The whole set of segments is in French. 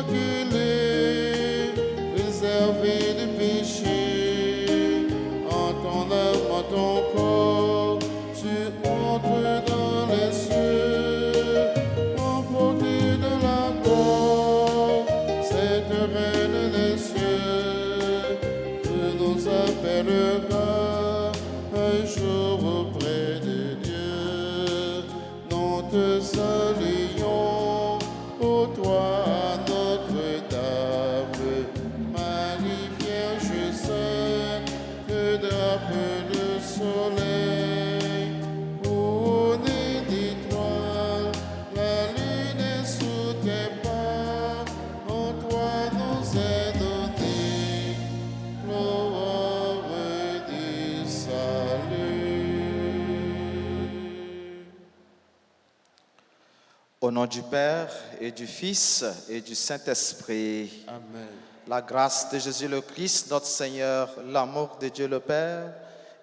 immaculé, préservé du péché, en ton âme, en ton corps, tu entres dans les cieux, emporté de la gloire, cette reine des cieux, que nous appellera un jour auprès de Dieu. Nous te saluons, ô toi, Notre-Dame, Marie Vierge Sainte, que drape le soleil, couronnée d'étoiles, la lune est sous tes pas, en toi nous est donné l'aurore du salut. Au nom du Père et du Fils et du Saint-Esprit, Amen. la grâce de Jésus le Christ, notre Seigneur, l'amour de Dieu le Père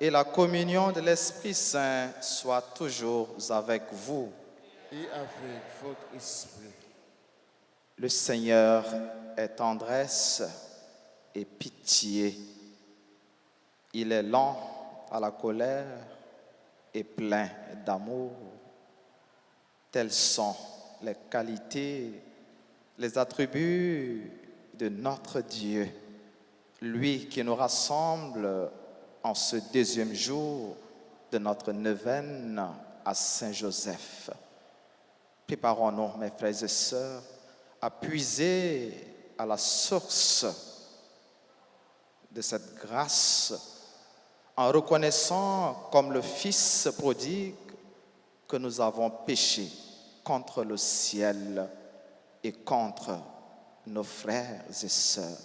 et la communion de l'Esprit Saint soient toujours avec vous. Et avec votre esprit. Le Seigneur est tendresse et pitié. Il est lent à la colère et plein d'amour. Telles sont les qualités, les attributs de notre Dieu, lui qui nous rassemble en ce deuxième jour de notre neuvaine à Saint-Joseph. Préparons-nous, mes frères et sœurs, à puiser à la source de cette grâce en reconnaissant comme le Fils prodigue que nous avons péché contre le ciel et contre nos frères et sœurs.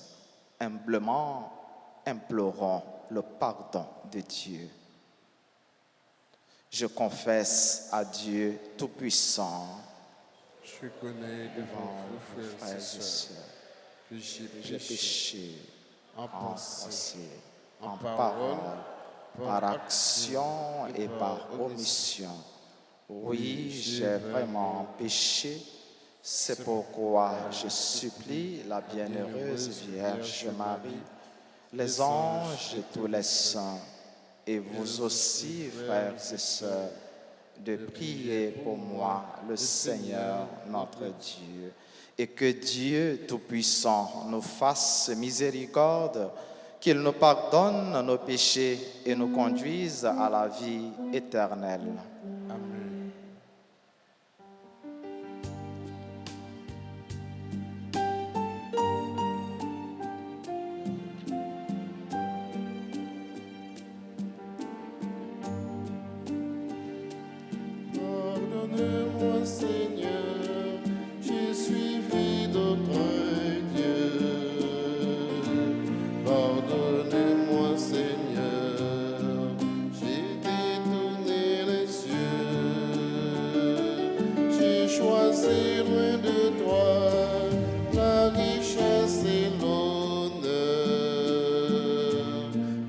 Humblement, implorons le pardon de Dieu. Je confesse à Dieu Tout-Puissant, Je connais devant vous, frères et sœurs, que j'ai péché en pensée, en parole, par action et par omission. Oui, j'ai vraiment péché. C'est pourquoi je supplie la bienheureuse Vierge Marie, les anges et tous les saints, et vous aussi, frères et sœurs, de prier pour moi, le Seigneur notre Dieu, et que Dieu Tout-Puissant nous fasse miséricorde, qu'il nous pardonne nos péchés et nous conduise à la vie éternelle. Amen. Pardonne-moi, Seigneur, j'ai suivi d'autres dieux. Pardonne-moi, Seigneur, j'ai détourné les cieux. J'ai choisi loin de toi la richesse et l'honneur.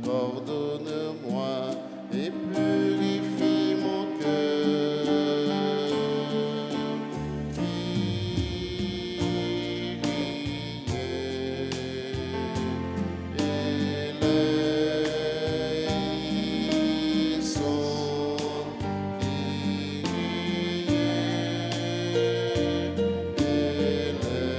Pardonne-moi et purifie mon cœur. Kyrie eleison, Kyrie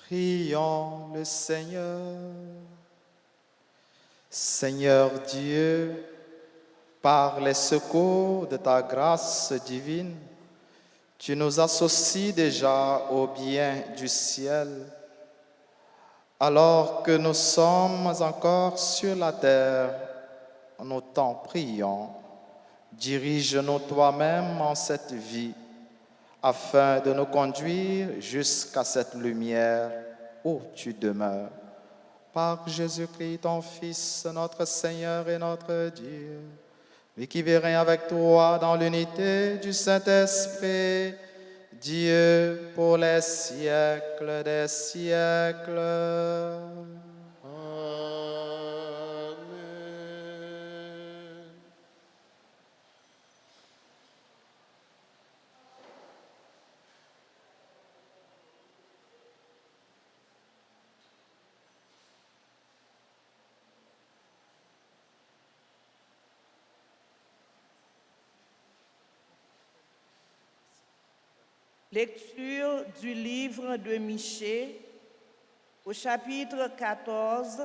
Prions le Seigneur. Seigneur Dieu, par les secours de ta grâce divine, tu nous associes déjà au bien du ciel. Alors que nous sommes encore sur la terre, nous t'en prions, dirige-nous toi-même en cette vie, afin de nous conduire jusqu'à cette lumière où tu demeures. Par Jésus-Christ, ton Fils, notre Seigneur et notre Dieu, lui qui vit règne avec toi dans l'unité du Saint-Esprit, Dieu pour les siècles des siècles. Amen. Lecture du livre de Michée au chapitre 14,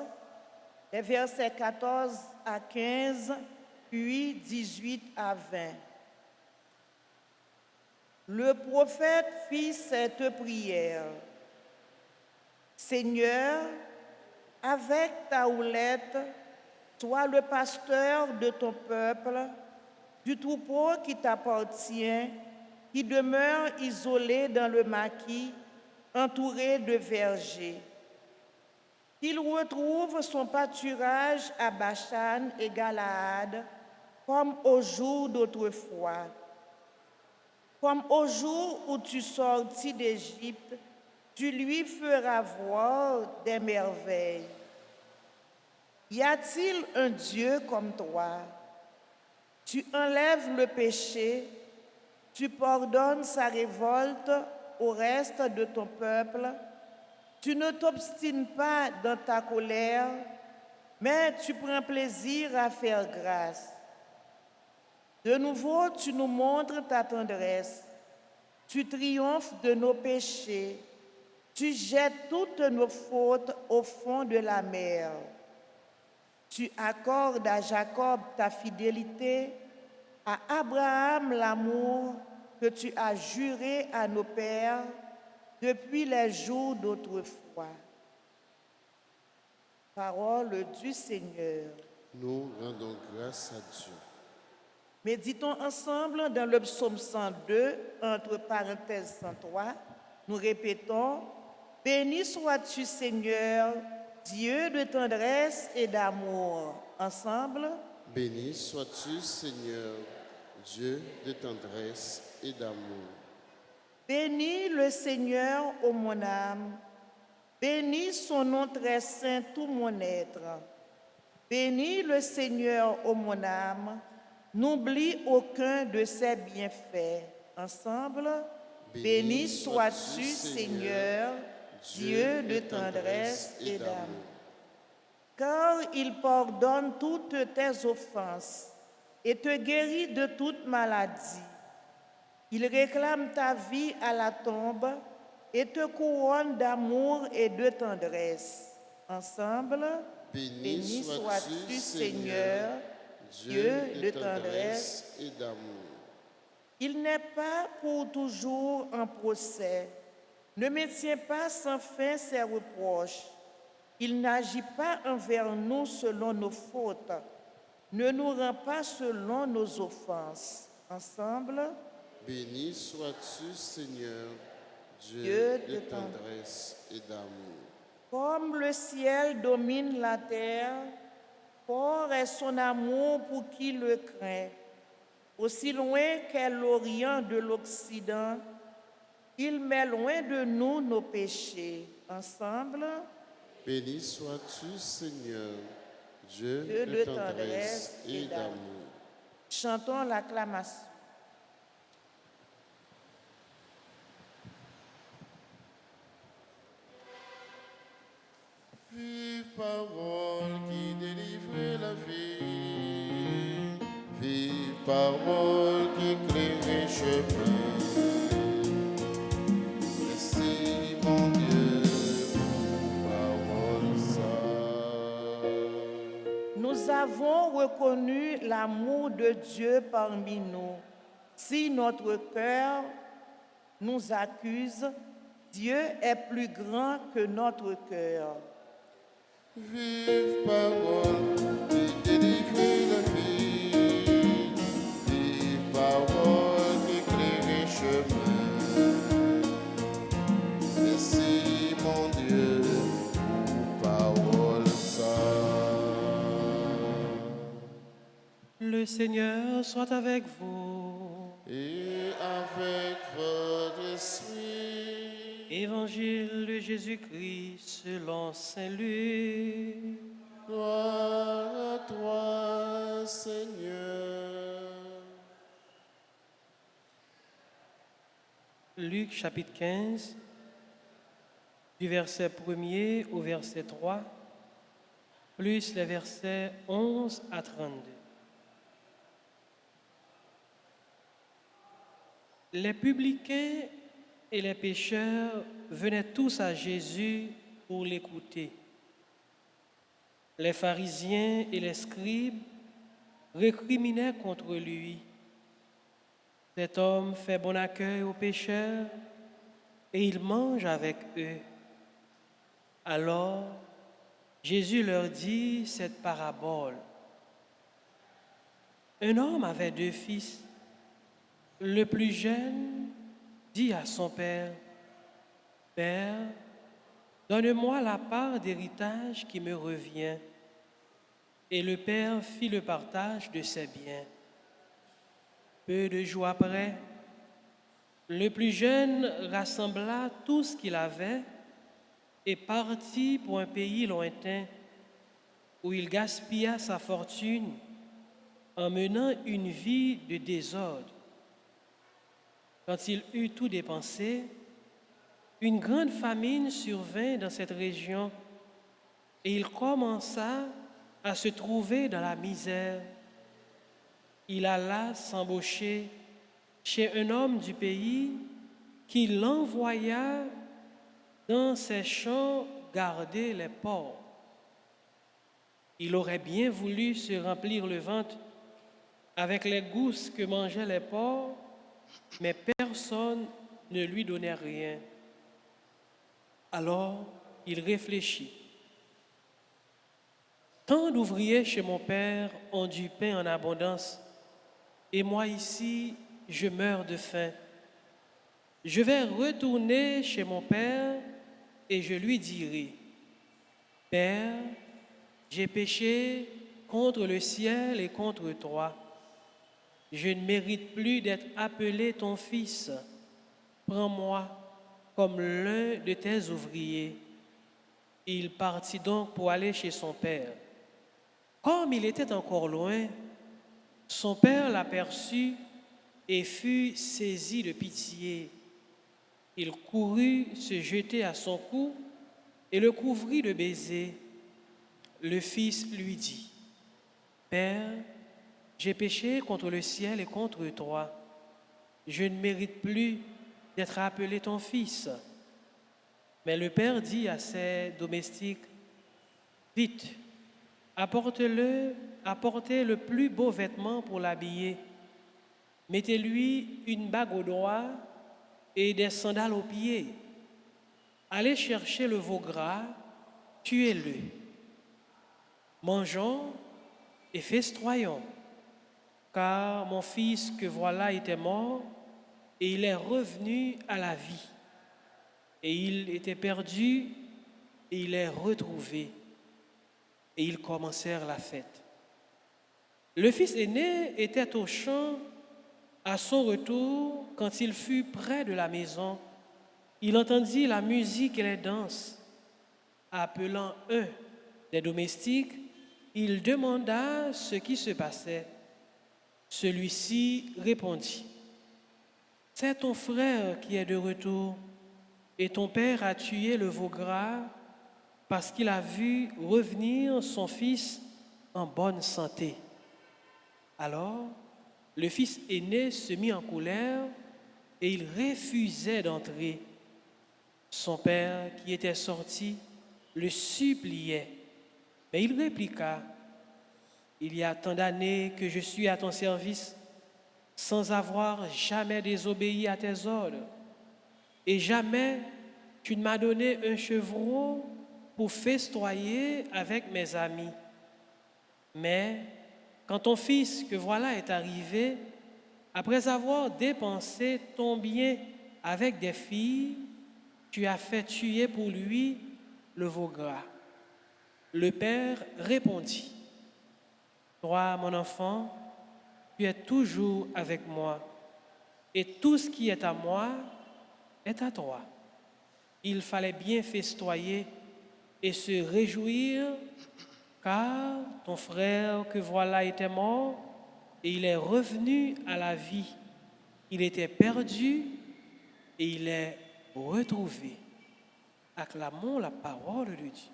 les versets 14 à 15, puis 18 à 20. Le prophète fit cette prière. Seigneur, avec ta houlette, sois le pasteur de ton peuple, du troupeau qui t'appartient, qui demeure isolé dans le maquis, entouré de vergers. Qu'il retrouve son pâturage à Bachan et Galaad, comme au jour d'autrefois. Comme au jour où tu sortis d'Égypte, tu lui feras voir des merveilles. Y a-t-il un Dieu comme toi? Tu enlèves le péché, tu pardonnes sa révolte au reste de ton peuple, tu ne t'obstines pas dans ta colère, mais tu prends plaisir à faire grâce. De nouveau, tu nous montres ta tendresse, tu triomphes de nos péchés, tu jettes toutes nos fautes au fond de la mer. Tu accordes à Jacob ta fidélité, à Abraham l'amour que tu as juré à nos pères depuis les jours d'autrefois. Parole du Seigneur. Nous rendons grâce à Dieu. Méditons ensemble dans le psaume 102, entre parenthèses 103. Nous répétons, « Béni sois-tu Seigneur, Dieu de tendresse et d'amour. » Ensemble. Béni sois-tu, Seigneur, Dieu de tendresse et d'amour. Bénis le Seigneur, ô mon âme. Bénis son nom très saint, tout mon être. Bénis le Seigneur, ô mon âme. N'oublie aucun de ses bienfaits. Ensemble. Béni sois-tu, Seigneur, Dieu de tendresse et d'amour. Car il pardonne toutes tes offenses et te guérit de toute maladie. Il réclame ta vie à la tombe et te couronne d'amour et de tendresse. Ensemble, béni sois-tu, Seigneur, Dieu de tendresse et d'amour. Il n'est pas pour toujours en procès, ne maintient pas sans fin ses reproches. Il n'agit pas envers nous selon nos fautes, ne nous rend pas selon nos offenses. Ensemble, béni sois-tu, Seigneur, Dieu de tendresse et d'amour. Comme le ciel domine la terre, fort est son amour pour qui le craint. Aussi loin qu'est l'Orient de l'Occident, il met loin de nous nos péchés. Ensemble, béni sois-tu, Seigneur, Dieu de tendresse et d'amour. Chantons l'acclamation. Vive parole qui délivre la vie, vive parole qui éclaire les chemins. Merci mon Dieu avons reconnu l'amour de Dieu parmi nous, si notre cœur nous accuse, Dieu est plus grand que notre cœur. Vive parole qui délivre la vie, vive parole qui éclaire les chemins. Merci mon Dieu pour parole sainte. Le Seigneur soit avec vous. Et avec votre esprit. Évangile de Jésus-Christ selon Saint Luc. Gloire à toi, Seigneur. Luc chapitre 15, du verset 1er au verset 3, plus les versets 11 à 32. Les publicains et les pécheurs venaient tous à Jésus pour l'écouter. Les pharisiens et les scribes récriminaient contre lui. Cet homme fait bon accueil aux pécheurs et il mange avec eux. Alors, Jésus leur dit cette parabole. Un homme avait 2 fils. Le plus jeune dit à son père, « Père, donne-moi la part d'héritage qui me revient. » Et le père fit le partage de ses biens. Peu de jours après, le plus jeune rassembla tout ce qu'il avait et partit pour un pays lointain où il gaspilla sa fortune en menant une vie de désordre. Quand il eut tout dépensé, une grande famine survint dans cette région et il commença à se trouver dans la misère. Il alla s'embaucher chez un homme du pays qui l'envoya dans ses champs garder les porcs. Il aurait bien voulu se remplir le ventre avec les gousses que mangeaient les porcs, mais personne ne lui donnait rien. Alors, il réfléchit. Tant d'ouvriers chez mon père ont du pain en abondance, et moi ici, je meurs de faim. Je vais retourner chez mon père et je lui dirai, « Père, j'ai péché contre le ciel et contre toi. Je ne mérite plus d'être appelé ton fils. Prends-moi comme l'un de tes ouvriers. » Il partit donc pour aller chez son père. Comme il était encore loin, son père l'aperçut et fut saisi de pitié. Il courut se jeter à son cou et le couvrit de baisers. Le fils lui dit, « Père, j'ai péché contre le ciel et contre toi. Je ne mérite plus d'être appelé ton fils. » Mais le père dit à ses domestiques, « Vite, apportez le plus beau vêtement pour l'habiller. Mettez-lui une bague au doigt et des sandales aux pieds. Allez chercher le veau gras, tuez-le. Mangeons et festoyons, car mon fils que voilà était mort et il est revenu à la vie. Et il était perdu et il est retrouvé. » Et ils commencèrent la fête. Le fils aîné était au champ. À son retour, quand il fut près de la maison, il entendit la musique et les danses. Appelant un des domestiques, il demanda ce qui se passait. Celui-ci répondit, « C'est ton frère qui est de retour, et ton père a tué le veau gras parce qu'il a vu revenir son fils en bonne santé. » Alors, le fils aîné se mit en colère et il refusait d'entrer. Son père, qui était sorti, le suppliait. Mais il répliqua, « il y a tant d'années que je suis à ton service sans avoir jamais désobéi à tes ordres. Et jamais tu ne m'as donné un chevreau pour festoyer avec mes amis. Mais quand ton fils que voilà est arrivé, après avoir dépensé ton bien avec des filles, tu as fait tuer pour lui le veau gras. Le père répondit, toi, mon enfant, tu es toujours avec moi, et tout ce qui est à moi est à toi. Il fallait bien festoyer et se réjouir, car ton frère que voilà était mort, et il est revenu à la vie. Il était perdu, et il est retrouvé. Acclamons la parole de Dieu.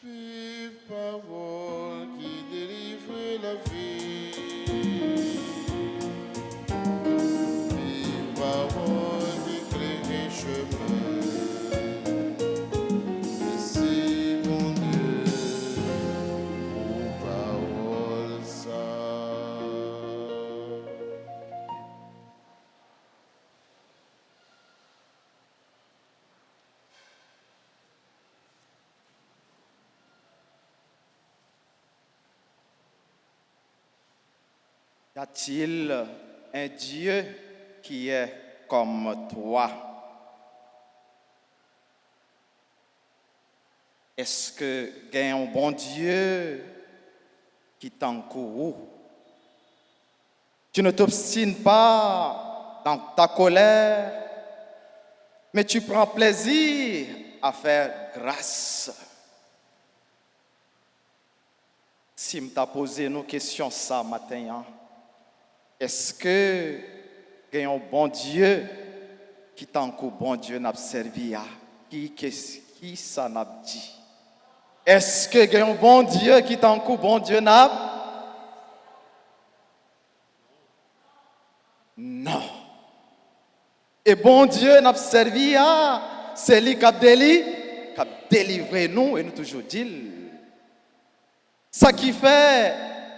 Vive parole qui délivre la vie. Vive parole qui éclaire les chemins. Merci mon Dieu pour parole ça. Y a-t-il un Dieu qui est comme toi? Est-ce que y a un bon Dieu qui t'encourt? Tu ne t'obstines pas dans ta colère, mais tu prends plaisir à faire grâce. Si je t'ai posé nos questions ça matin, est-ce que y a un bon Dieu qui t'encourt, bon Dieu n'a servi à qui ça n'a dit? Est-ce que y a un bon Dieu qui t'encourt, bon Dieu n'a? Non. Et bon Dieu n'a servi à, c'est lui qui a délivré nous et nous toujours dit. Ça qui fait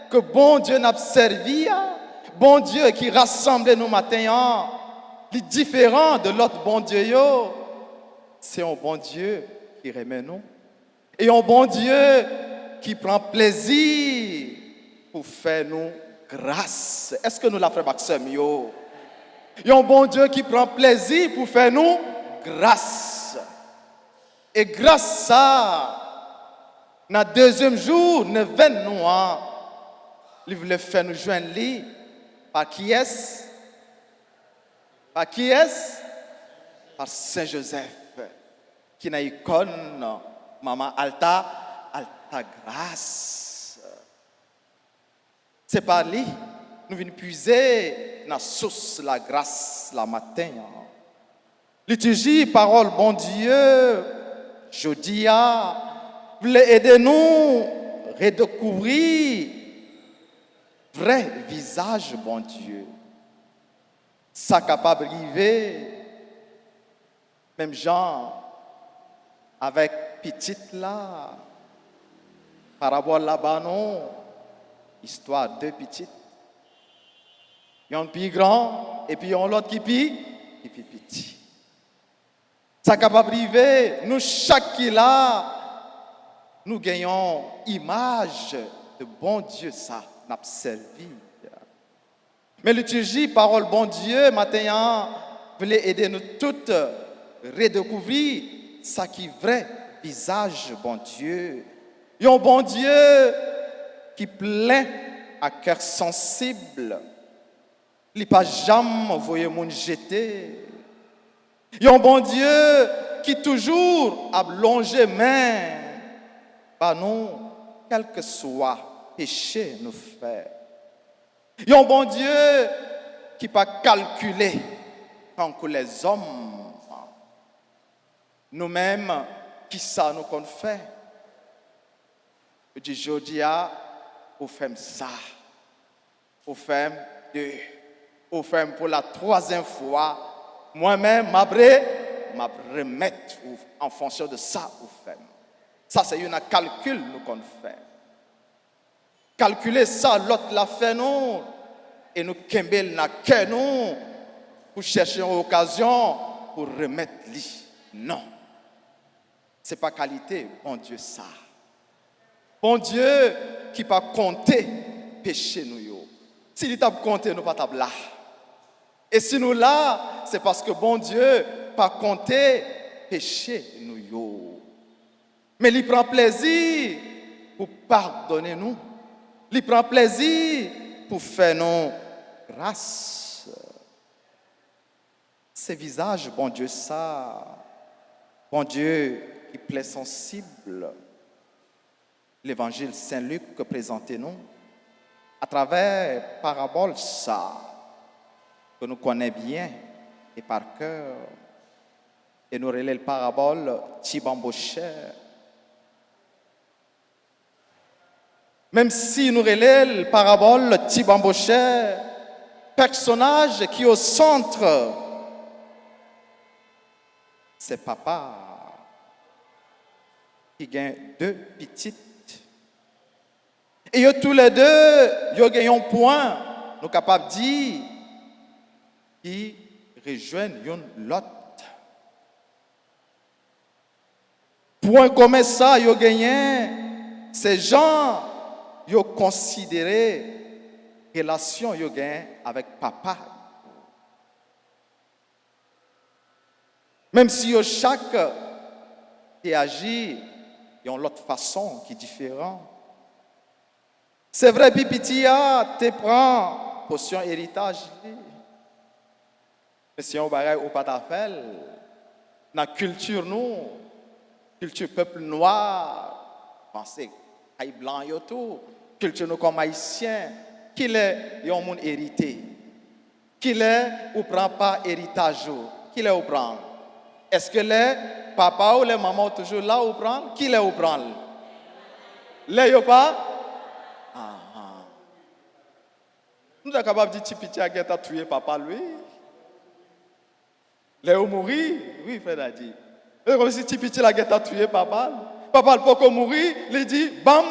que bon Dieu n'a servi à, bon Dieu qui rassemble nous matin, les différents de l'autre bon Dieu, c'est un bon Dieu qui remet nous. Et un bon Dieu qui prend plaisir pour faire nous grâce. Est-ce que nous la faisons, Maxime? Il y a un bon Dieu qui prend plaisir pour faire nous grâce. Et grâce à ça, dans le deuxième jour, nous venons, il voulait faire nous joindre lui. Par qui est-ce? Par qui est-ce? Par Saint Joseph, qui n'a icône, Maman Alta grâce. C'est par lui, nous venons puiser dans la source la grâce la matin. Liturgie, parole, bon Dieu, jeudi, voulez aider nous à redécouvrir vrai visage, bon Dieu. Ça capable d'arriver, même Jean, avec petite là, parabole là-bas, non, histoire de petites. Il y a un plus grand, et puis il y a l'autre qui plus petit. Ça capable d'arriver, nous, chaque qui là, nous gagnons image de bon Dieu, ça n'a pas servi. Mais liturgie, parole bon Dieu, matin, voulait aider nous toutes à redécouvrir ça qui est vrai visage bon Dieu. Il y a un bon Dieu qui plein à cœur sensible. Il n'a pas jamais envoyé mon jeter. Il y a un bon Dieu qui toujours a longé main. Bah non, quel que soit péché nous fait. Il y a un bon Dieu qui n'a pas calculé tant que les hommes. Nous-mêmes, qui ça nous qu'on fait? Je dis, je dis, on fait ça. On fait deux. On fait pour la troisième fois. Moi-même, je remettre en fonction de ça. On fait. Ça, c'est un calcul nous qu'on fait. calculer ça, l'autre l'a fait nous, et nous kembel n'a que nous, pour chercher une occasion pour remettre lui. Non. Ce n'est pas qualité, bon Dieu, ça. Bon Dieu qui pas compter péché nous. S'il t'a compté, nous pas là. Et si nous là, c'est parce que bon Dieu pas compté péché nous. Mais il prend plaisir pour pardonner nous. Il prend plaisir pour faire nous grâce. Ces visages, bon Dieu, ça. Bon Dieu qui plaît sensible. L'évangile Saint-Luc que présentez-nous à travers parabole ça que nous connaissons bien et par cœur et nous relève la parabole Tibambocher. Même si nous relève la parabole Tibambocher, personnage qui est au centre, c'est papa qui gagne 2 petites. Et tous les deux, ils ont un point, nous sommes capables de dire, qui rejoignent l'autre. Point comme ça, ils ont gagné, ces gens, ils ont considéré relation qu'ils ont gagné avec papa. Même si chaque réagit, ils ont l'autre façon qui est différente. C'est vrai, Pipitia, te prend potion héritage. Mais si on va au patafel, dans la culture, nous, culture peuple noir, pensez, haï blanc, yo tout, culture nous comme haïtien, qui est, yon monde hérité, qui est, ou prend pas héritage, qui est, ou prend. Est-ce que les papa ou les mamans toujours là ou prend? Qui est, ou prend? Les yo pas? Nous sommes capables de dire que Petit a tué papa, lui. Léo mourir, oui, frère a dit. Comme si Petit a tué papa. Papa, le poko mourir, il dit, bam.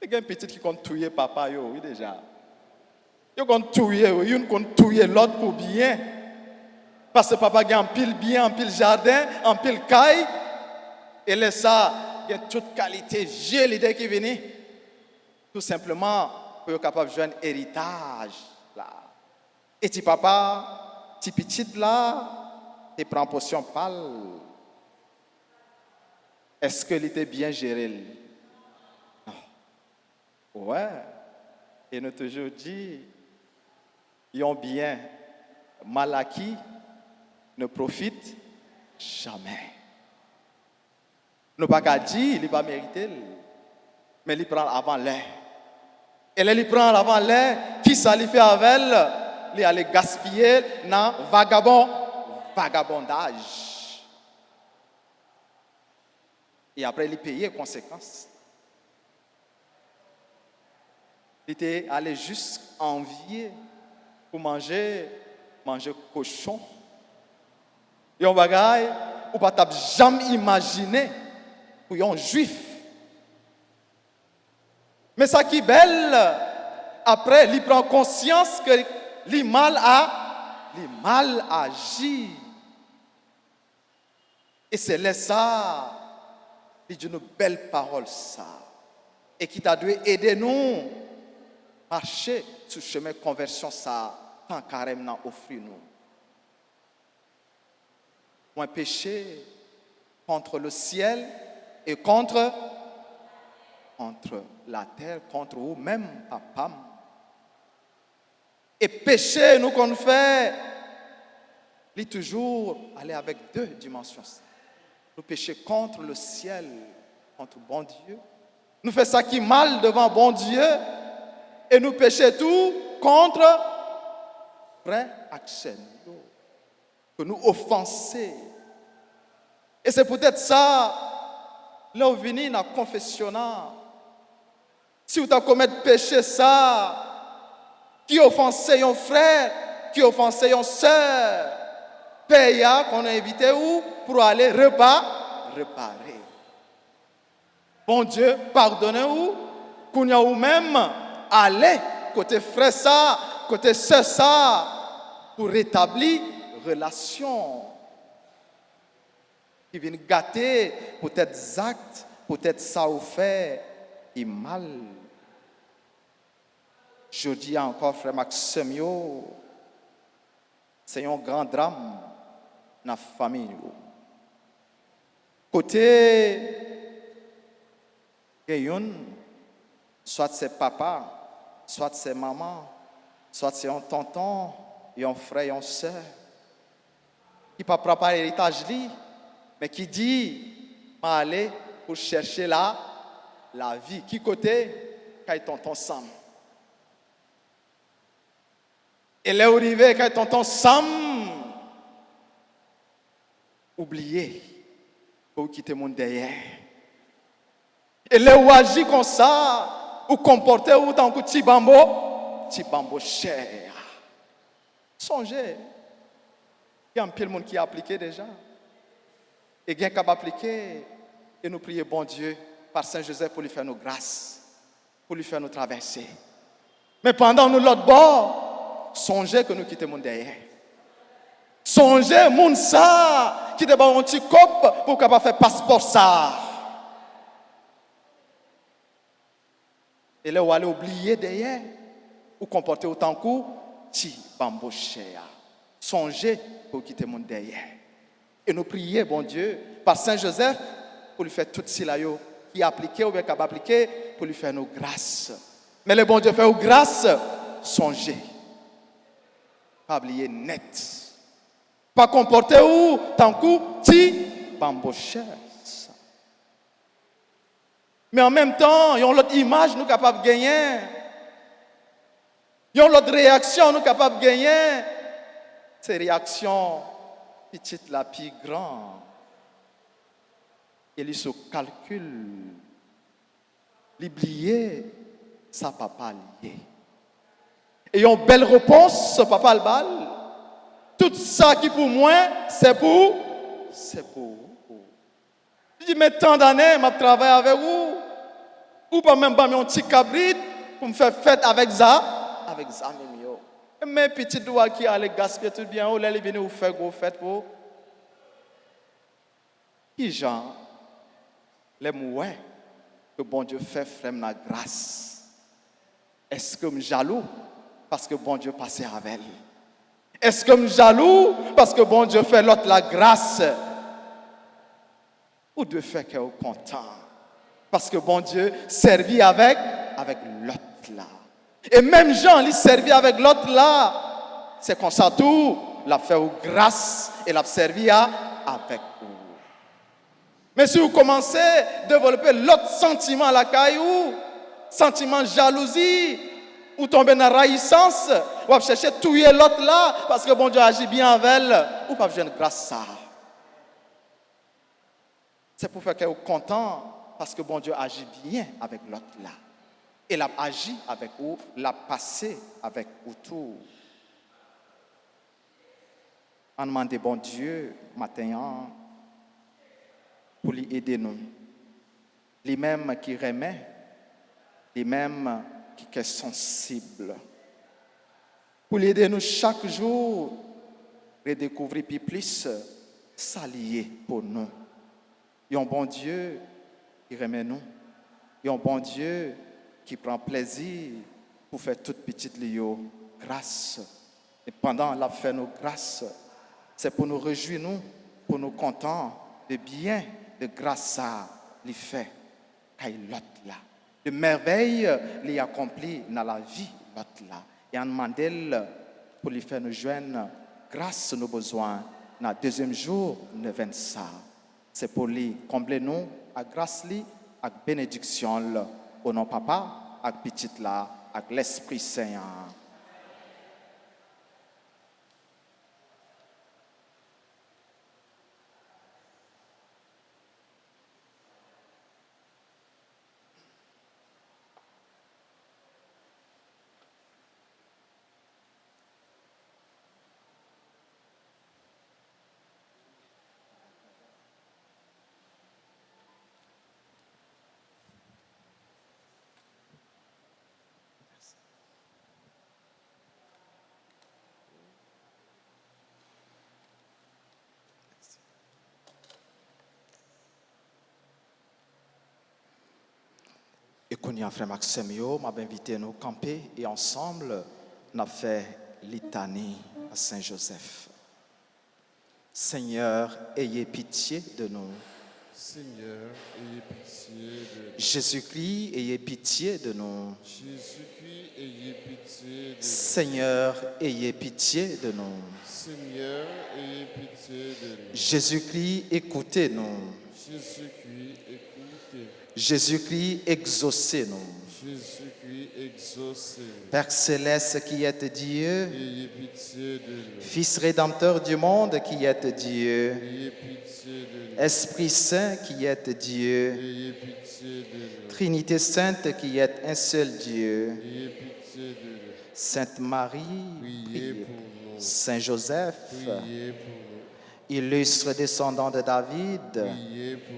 Il y a un petit qui compte tuer papa, oui, déjà. Il compte tuer, il compte tuer l'autre pour bien. Parce que papa a un pile bien, un pile jardin, un pile caille. Et là, ça, il y a toute qualité. J'ai l'idée qui vient. Tout simplement, pour être capable de jouer un héritage. Là. Et ti papa, ti petite là, tu prends potion pâle. Est-ce que il était bien géré? Non. Ouais. Et nous toujours dit, ils ont bien mal acquis, ne profite jamais. Nous pas qu'à dire, il n'est pas mérité, mais il prend avant l'air. Et là, il prend avant l'air, qui ça lui fait avec elle? Il allait gaspiller dans vagabondage. Et après, il payait les conséquences. Il était allé juste envier pour manger cochon. Et on bagaille, ou pas jamais imaginer pour un juif. Mais ça qui est belle, après, il prend conscience que il mal agit. Et c'est là ça, il dit une belle parole ça. Et qui t'a dû aider nous à marcher sur le chemin de conversion ça, tant carrément offrir nous. Moins péché contre le ciel et contre la terre, contre vous-même, papa. Et péché, nous qu'on fait, il est toujours aller avec 2 dimensions. Nous péchons contre le ciel, contre bon Dieu. Nous faisons ça qui est mal devant bon Dieu. Et nous péchons tout contre vrai action. Que nous offenser. Et c'est peut-être ça, là où venez dans le confessionnal. Si vous avez commis péché ça, qui offensait un frère, qui offensait une soeur, paye qu'on a invité où pour aller réparer. Bon Dieu, pardonnez-vous, qu'on y a ou même aller côté frère ça, côté sœur ça, pour rétablir relation. Qui viennent gâter peut-être actes, peut-être ça ou fait et mal. Je dis encore, frère Maxime, c'est un grand drame dans la famille. Côté soit c'est papa, soit c'est maman, soit c'est un tonton, et un frère et une soeur, qui ne prend pas l'héritage, mais qui dit, aller pour chercher la vie. Qui côté, quand tonton Sam. Et là, arrivé, quand tonton Sam, oublié, pour quitter mon derrière. Et là, où agit comme ça, ou comporter ou tant que petit bambo cher. Songez, il y a un peu de monde qui a appliqué déjà. Et il y a qui a appliqué, et nous prions bon Dieu par Saint Joseph pour lui faire nos grâces, pour lui faire nos traversées. Mais pendant nous l'autre bord, songez que nous quittons mon derrière. Songez, moun ça, qui débat un petit cop pour capable faire passeport ça. Et là, on allait oublier derrière, ou comporter autant que ti bambo cher. Songez pour quitter mon derrière. Et nous prions, bon Dieu, par Saint Joseph, pour lui faire tout cela qui est appliqué ou bien qui a appliqué, pour lui faire nos grâces. Mais le bon Dieu fait aux grâces, songez. Pas oublier net. Pas comporter où, tant que ti bambocher. Mais en même temps, il y a l'autre image nous capables de gagner. Il y a l'autre réaction nous capables de gagner. Ces réactions, petite la plus grande. Il se calcule. L'oublier, ça papa lié. Et une belle réponse, papa le bal. Tout ça qui pour moi, c'est pour vous. Je dis, mais tant d'années, je travaille avec vous. Ou pas même pas un petit cabrit pour me faire fête avec ça. Avec ça, même. Mes petits doigts qui allaient gaspiller tout bien, ou là, ils viennent vous faire gros fête pour. Qui genre, les mouais que bon Dieu fait frère la grâce. Est-ce que je suis jaloux parce que bon Dieu passait avec elle? Est-ce que je suis jaloux parce que bon Dieu fait l'autre la grâce? Ou de faire qu'elle est content? Parce que bon Dieu servit avec l'autre là. Et même Jean, il servit avec l'autre là. C'est comme ça tout, l'a fait aux grâce et l'a servi avec vous. Mais si vous commencez à développer l'autre sentiment à la caillou, sentiment de jalousie, ou tomber dans la raïssance, ou chercher tuer l'autre là, parce que bon Dieu agit bien avec elle, ou pas besoin de grâce ça. C'est pour faire qu'elle est content, parce que bon Dieu agit bien avec l'autre là. Et l'a agi avec vous, l'a passé avec vous tout. On demande bon Dieu, matin, pour lui aider nous. Les mêmes qui remet, les mêmes qui sont sensibles. Pour lui aider nous chaque jour, redécouvrir plus s'allier pour nous. Il y a un bon Dieu qui remet nous. Il y a un bon Dieu qui prend plaisir pour faire toute petite grâce. Et pendant la fait nos grâces, c'est pour nous réjouir, nous, pour nous contents de bien, de grâce à lui fait, car l'autre là. De merveille, il accompli dans la vie, l'autre là. Et on demande pour lui faire nous joindre grâce à nos besoins. Dans le deuxième jour, nous venons ça. C'est pour lui combler nous à grâce lui, avec bénédiction au nom papa, avec petite là, avec l'Esprit Saint. Kounia frère Maxime Yo m'a invité à nous camper et ensemble on a fait litanie à Saint-Joseph. Seigneur, ayez pitié de nous. Seigneur, ayez pitié de nous. Jésus-Christ, ayez pitié de nous. Jésus-Christ, ayez pitié de nous. Seigneur, ayez pitié de nous. Seigneur, ayez pitié de nous. Jésus-Christ, écoutez-nous. Jésus-Christ, écoutez. Jésus-Christ, exaucez-nous. Jésus-Christ, exaucez-nous. Père céleste qui êtes Dieu, Ayez pitié de nous. Fils rédempteur du monde qui êtes Dieu, Ayez pitié de nous. Esprit Saint qui êtes Dieu, Ayez pitié de nous. Trinité Sainte qui êtes un seul Dieu, Ayez pitié de nous. Sainte Marie, Priez priez. pour nous. Saint Joseph, Priez pour nous. illustre descendant de David, Priez pour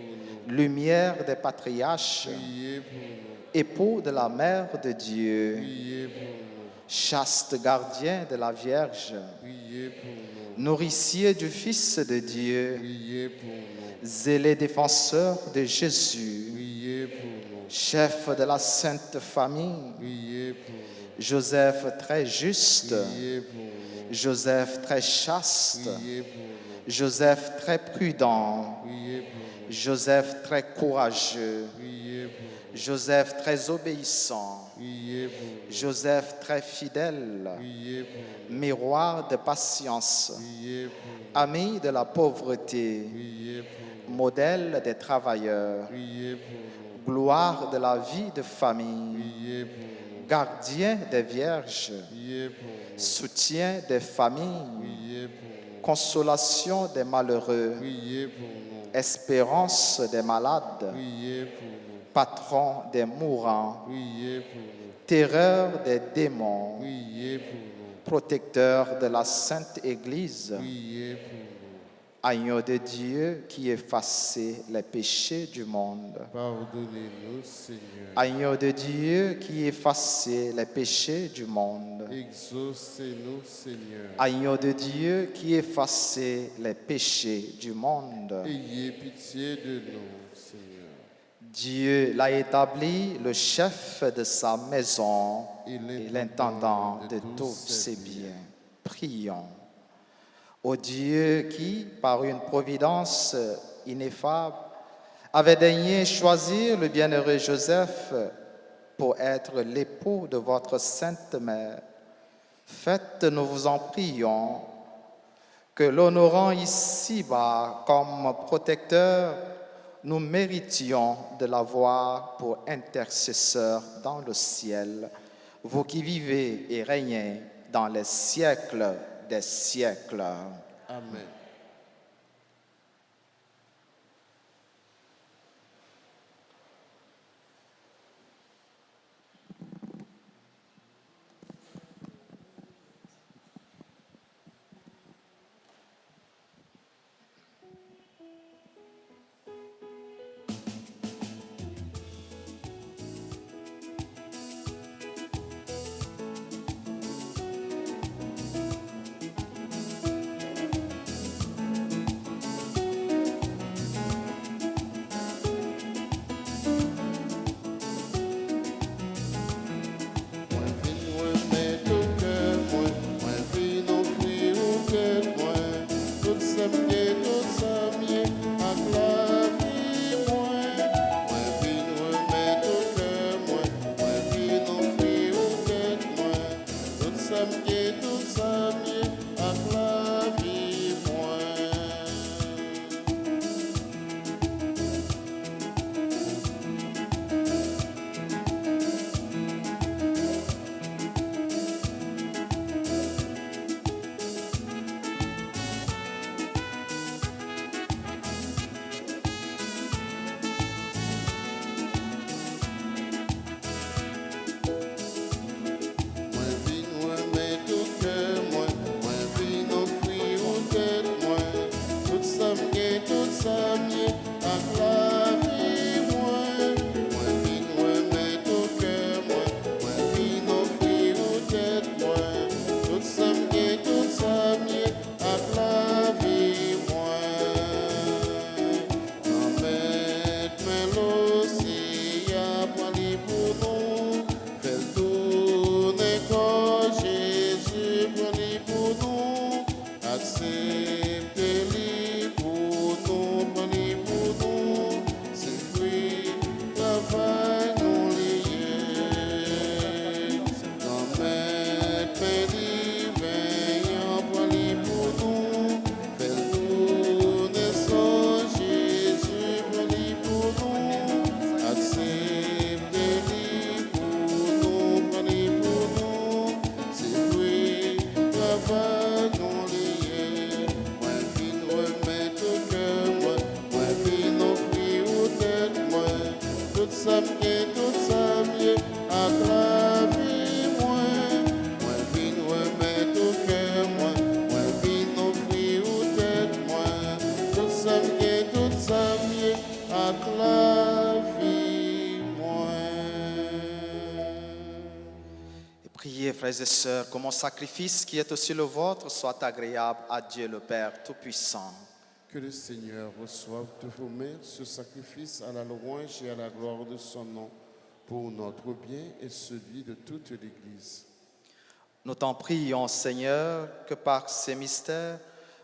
nous. lumière des patriarches, Priez pour nous. époux de la Mère de Dieu, Priez pour nous. chaste gardien de la Vierge, Priez pour nous. nourricier du Fils de Dieu, Priez pour nous. zélé défenseur de Jésus, Priez pour nous. chef de la Sainte Famille, Priez pour nous. Joseph très juste, Priez pour nous. Joseph très chaste, Priez pour nous. Joseph très prudent, Priez pour nous. Joseph très courageux, Priez pour nous. Joseph très obéissant, Priez pour nous. Joseph très fidèle, Priez pour nous. miroir de patience, Priez pour nous. ami de la pauvreté, Priez pour nous. modèle des travailleurs, Priez pour nous. gloire de la vie de famille, Priez pour nous. gardien des vierges, Priez pour nous. soutien des familles, Priez pour nous. consolation des malheureux, Priez pour nous. espérance des malades, Priez pour nous. patron des mourants, Priez pour nous. terreur des démons, Priez pour nous. protecteur de la Sainte Église, Priez pour nous. agneau de Dieu qui effaçait les péchés du monde. Pardonnez-nous, Seigneur. Agneau de Dieu qui effaçait les péchés du monde. Exaucez-nous, Seigneur. Agneau de Dieu qui effaçait les péchés du monde. Ayez pitié de nous, Seigneur. Dieu l'a établi le chef de sa maison Et et l'intendant de tous ses biens. Prions. Ô Dieu qui, par une providence ineffable, avait daigné choisir le bienheureux Joseph pour être l'époux de votre sainte mère, faites, nous vous en prions, que l'honorant ici-bas comme protecteur, nous méritions de l'avoir pour intercesseur dans le ciel, vous qui vivez et régnez dans les siècles des siècles. Amen. acceptez-les pour nous, prenez pour nous, c'est fruit, travail, nous liés. Dans mes pains divins, prenez pour nous, faites tourner sans Jésus, prenez pour nous, acceptez-les pour nous, prenez pour nous, c'est fruit, travail, nous liés. Moi, vine remettre au cœur, moi, vine offrir aux têtes, moi, tout ça m'est, tout ça m'est, acclamer, moi, vine remettre au cœur, moi, vine offrir aux têtes, moi, tout ça m'est, acclamer, moi. Et priez, frères et sœurs, que mon sacrifice qui est aussi le vôtre soit agréable à Dieu le Père Tout-Puissant. Que le Seigneur reçoive de vos mains ce sacrifice à la louange et à la gloire de son nom, pour notre bien et celui de toute l'Église. Nous t'en prions, Seigneur, que par ces mystères,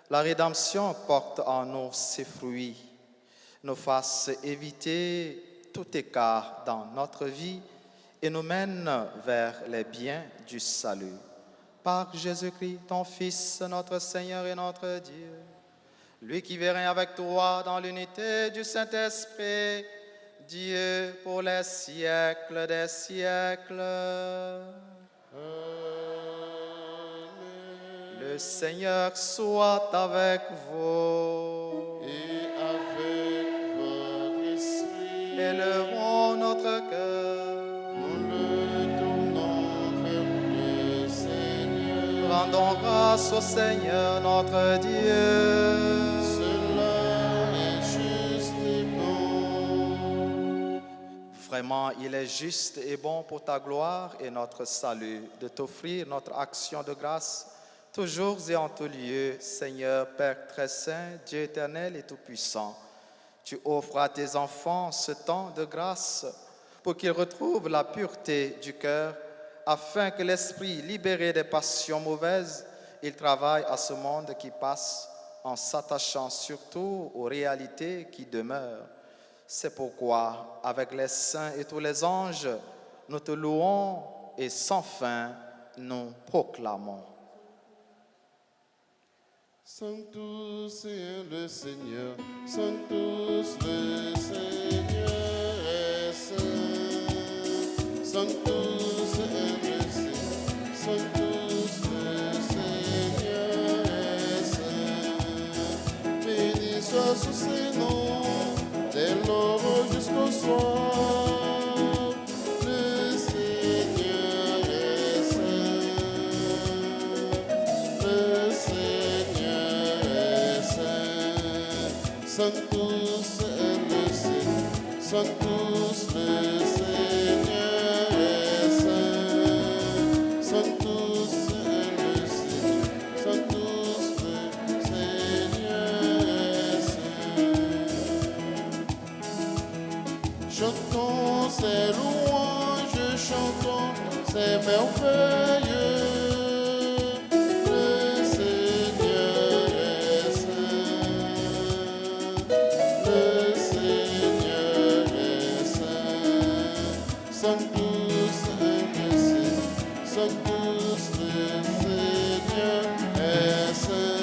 la rédemption porte en nous ses fruits, nous fasse éviter tout écart dans notre vie et nous mène vers les biens du salut. Par Jésus-Christ, ton Fils, notre Seigneur et notre Dieu, lui qui vit avec toi dans l'unité du Saint-Esprit, Dieu pour les siècles des siècles. Le Seigneur soit avec vous. Et avec votre esprit, Élevons notre cœur. nous le tournons vers le Seigneur. Rendons grâce au Seigneur notre Dieu. Cela est juste et bon. Vraiment, il est juste et bon pour ta gloire et notre salut de t'offrir notre action de grâce toujours et en tout lieu, Seigneur, Père très saint, Dieu éternel et tout-puissant. Tu offres à tes enfants ce temps de grâce pour qu'ils retrouvent la pureté du cœur, afin que l'esprit, libéré des passions mauvaises, il travaille à ce monde qui passe en s'attachant surtout aux réalités qui demeurent. C'est pourquoi, avec les saints et tous les anges, nous te louons et sans fin nous proclamons. Sanctus est le Seigneur, Sanctus le Seigneur est saint. Sanctus est le Seigneur, Sanctus le Seigneur est saint. Béni soit sous ses noms, dès l'aube jusqu'au soir. Le Seigneur est saint. Le Seigneur est saint. Sanctus est le Seigneur, Sanctus le Seigneur est saint. Sanctus est le Seigneur, Sanctus le Seigneur est saint. Chantons ses louanges, chantons ses merveilleux. Le Seigneur est saint. Le Seigneur est saint. Sanctus est le Seigneur, Sanctus le Seigneur est saint.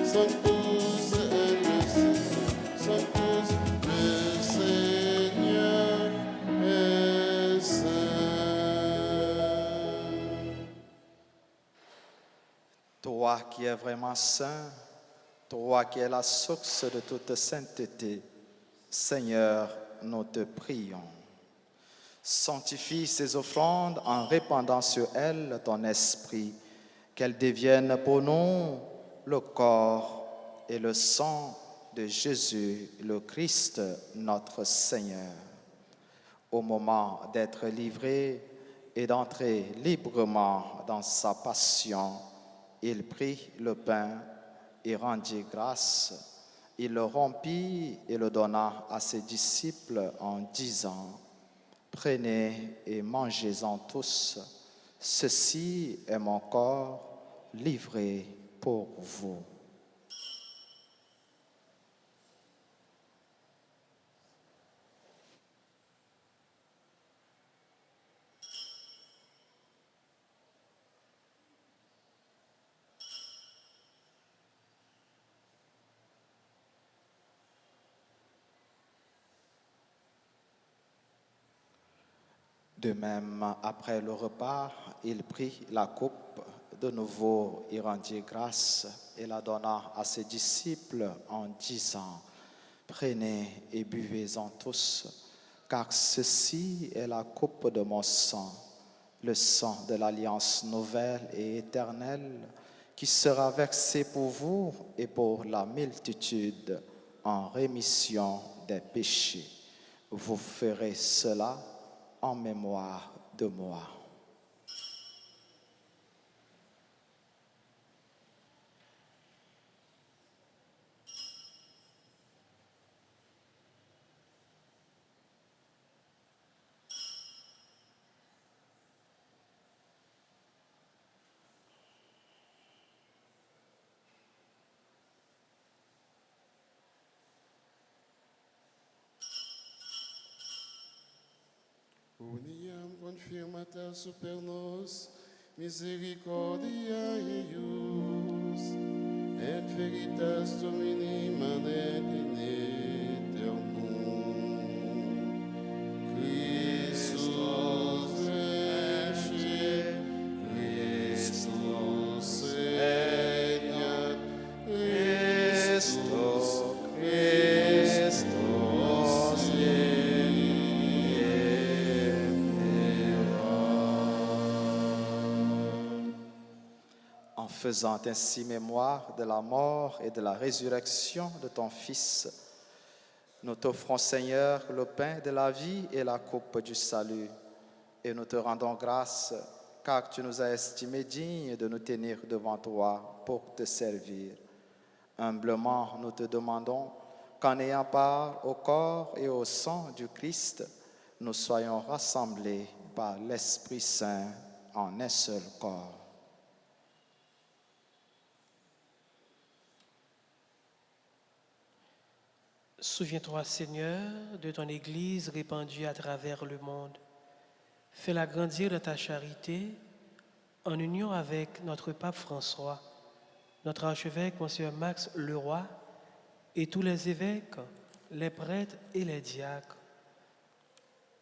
Sanctus est le Seigneur, Sanctus le Seigneur est saint. Toi qui es vraiment saint, toi qui es la source de toute sainteté, Seigneur, nous te prions. Sanctifie ces offrandes en répandant sur elles ton esprit, qu'elles deviennent pour nous le corps et le sang de Jésus, le Christ, notre Seigneur. Au moment d'être livré et d'entrer librement dans sa passion, il prit le pain et rendit grâce. Il le rompit et le donna à ses disciples en disant: Prenez et mangez-en tous, ceci est mon corps livré pour vous. De même, après le repas, il prit la coupe, de nouveau il rendit grâce et la donna à ses disciples en disant, « Prenez et buvez-en tous, car ceci est la coupe de mon sang, le sang de l'alliance nouvelle et éternelle, qui sera versé pour vous et pour la multitude en rémission des péchés. Vous ferez cela en mémoire de moi. » Uniam confirmata super nos misericordia eius, et veritas Domini manet in aeternum. Christus resce, Christus regnat, Christus, Christus En faisant ainsi mémoire de la mort et de la résurrection de ton Fils, nous t'offrons, Seigneur, le pain de la vie et la coupe du salut, et nous te rendons grâce, car tu nous as estimés dignes de nous tenir devant toi pour te servir. Humblement, nous te demandons qu'en ayant part au corps et au sang du Christ, nous soyons rassemblés par l'Esprit Saint en un seul corps. Souviens-toi, Seigneur, de ton Église répandue à travers le monde. Fais-la grandir de ta charité en union avec notre pape François, notre archevêque, Monseigneur Max Leroy, et tous les évêques, les prêtres et les diacres.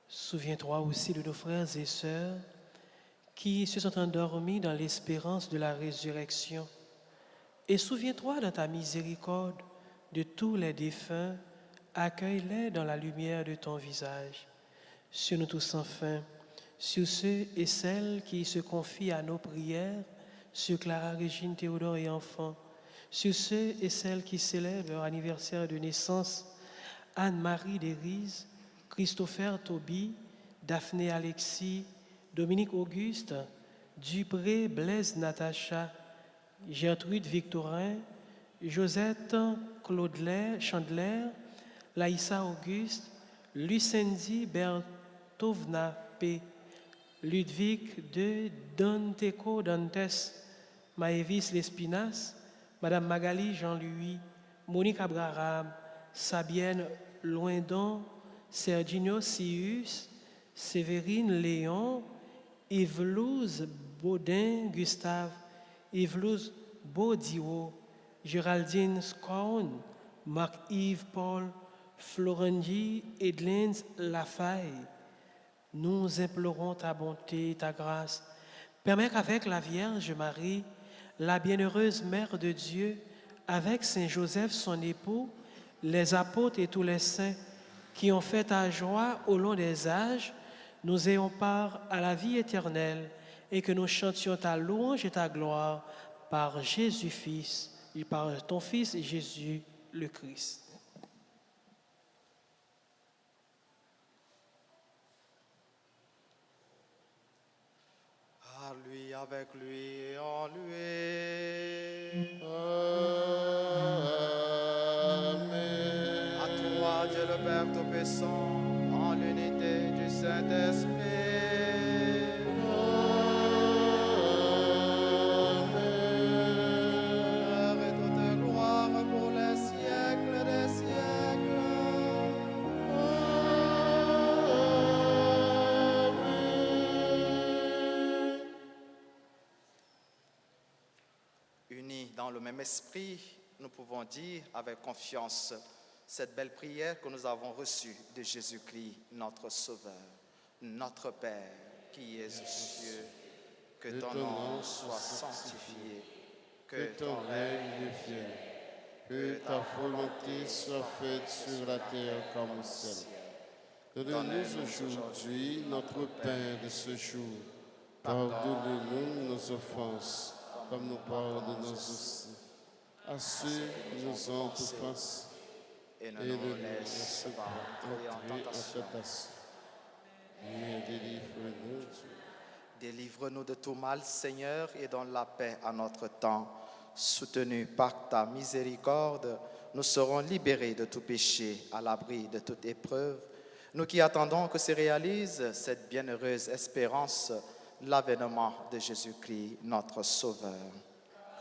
Souviens-toi aussi de nos frères et sœurs qui se sont endormis dans l'espérance de la résurrection. Et souviens-toi dans ta miséricorde de tous les défunts, accueille-les dans la lumière de ton visage. Sur nous tous enfin, sur ceux et celles qui se confient à nos prières, sur Clara, Régine, Théodore et enfants, sur ceux et celles qui célèbrent leur anniversaire de naissance, Anne-Marie Dérise, Christopher Toby, Daphné Alexis, Dominique Auguste, Dupré Blaise Natacha, Gertrude Victorin, Josette Claude Chandler, Laïssa Auguste, Lucendi Bertovna P, Ludwig de Danteco Dantes, Maëvis Lespinas, Madame Magali Jean-Louis, Monique Abraham, Sabienne Loindon, Serginio Sius, Sévérine Léon, Yves-Louze Baudin Gustave, Yves-Louze Baudiwo, Géraldine Scorn, Marc-Yves Paul, Florengie Edlins Lafaille. Nous implorons ta bonté et ta grâce. Permets qu'avec la Vierge Marie, la bienheureuse Mère de Dieu, avec Saint Joseph son époux, les apôtres et tous les saints qui ont fait ta joie au long des âges, nous ayons part à la vie éternelle et que nous chantions ta louange et ta gloire par Jésus-Fils et par ton Fils Jésus le Christ. À lui, avec lui et en lui. Amen. À toi, Dieu le Père Tout-Puissant, en l'unité du Saint-Esprit. Amen. le même esprit, nous pouvons dire avec confiance cette belle prière que nous avons reçue de Jésus-Christ, notre Sauveur. Notre Père, qui es aux cieux, que ton nom soit sanctifié, Que ton règne vienne, que ta volonté soit faite sur la terre comme au ciel. Donne-nous aujourd'hui notre pain de ce jour. Pardonne-nous nos offenses, comme nous pardonnons aussi à ceux qui nous ont offensés. et ne Et nous ne laisse laisse pas pas entrer en entrer tentation. en tentation. Mais délivre-nous du Délivre-nous de tout mal, Seigneur, et donne la paix à notre temps. Soutenus par ta miséricorde, nous serons libérés de tout péché, à l'abri de toute épreuve. Nous qui attendons que se réalise cette bienheureuse espérance, l'avènement de Jésus-Christ, notre Sauveur.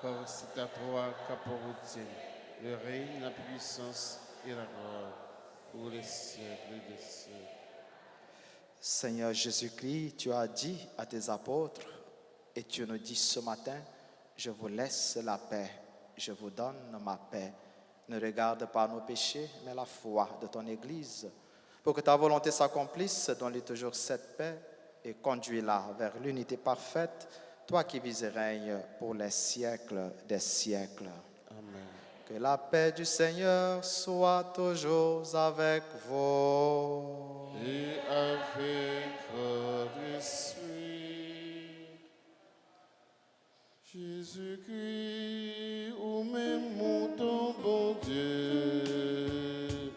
Car c'est à toi qu'appartient le règne, la puissance et la gloire pour les siècles des siècles. Seigneur Jésus-Christ, tu as dit à tes apôtres, et tu nous dis ce matin, je vous laisse la paix, je vous donne ma paix. Ne regarde pas nos péchés, mais la foi de ton Église, pour que ta volonté s'accomplisse, donne-lui toujours cette paix et conduis-la vers l'unité parfaite, toi qui vis et règnes pour les siècles des siècles. Amen. Que la paix du Seigneur soit toujours avec vous. Et avec votre esprit, Jésus-Christ, au même mon ton bon Dieu,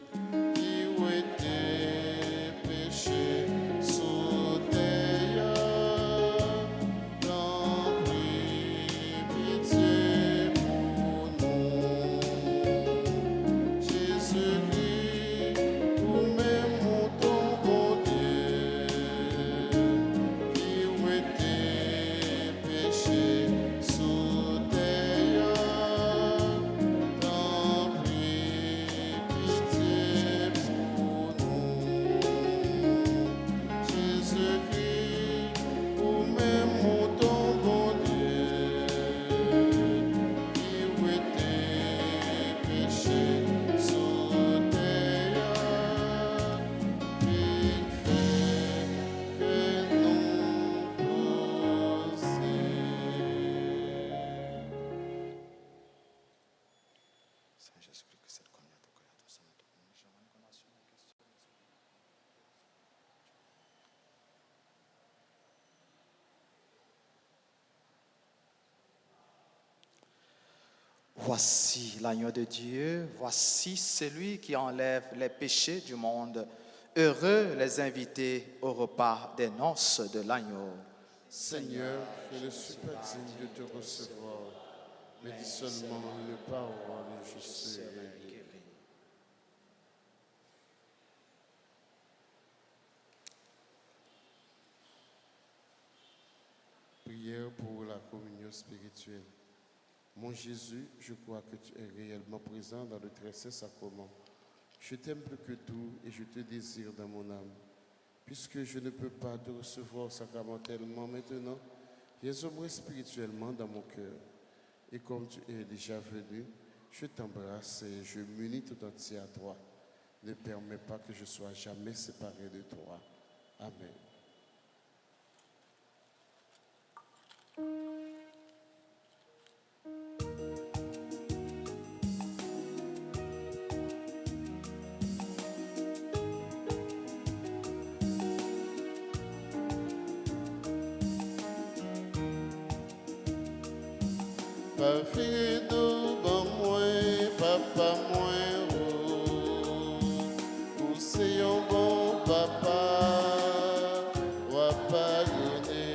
qui où était péché sous terre, t'en prie pitié pour nous. Jésus-Christ, au même mon ton bon Dieu, qui où était péché sous terre, t'en prie pitié pour nous. Jésus-Christ, au même mon ton bon Dieu, qui où était péché sous terre, il fait que nous Saint Jésus-Christ, que cette communion te connaît, ton sang, ton nom, je m'en connais sur la question. Voici l'agneau de Dieu, voici celui qui enlève les péchés du monde. Heureux les invités au repas des noces de l'agneau. Seigneur, je ne suis pas digne de te recevoir, mais dis seulement une parole et je serai guéri. Prière pour la communion spirituelle. Mon Jésus, je crois que tu es réellement présent dans le très saint sacrement. Je t'aime plus que tout et je te désire dans mon âme. Puisque je ne peux pas te recevoir sacramentellement maintenant, viens-moi spirituellement dans mon cœur. Et comme tu es déjà venu, je t'embrasse et je m'unis tout entier à toi. Ne permets pas que je sois jamais séparé de toi. Amen. Pas fait de bon moins, papa moins ou c'est un bon papa, ou pas donné.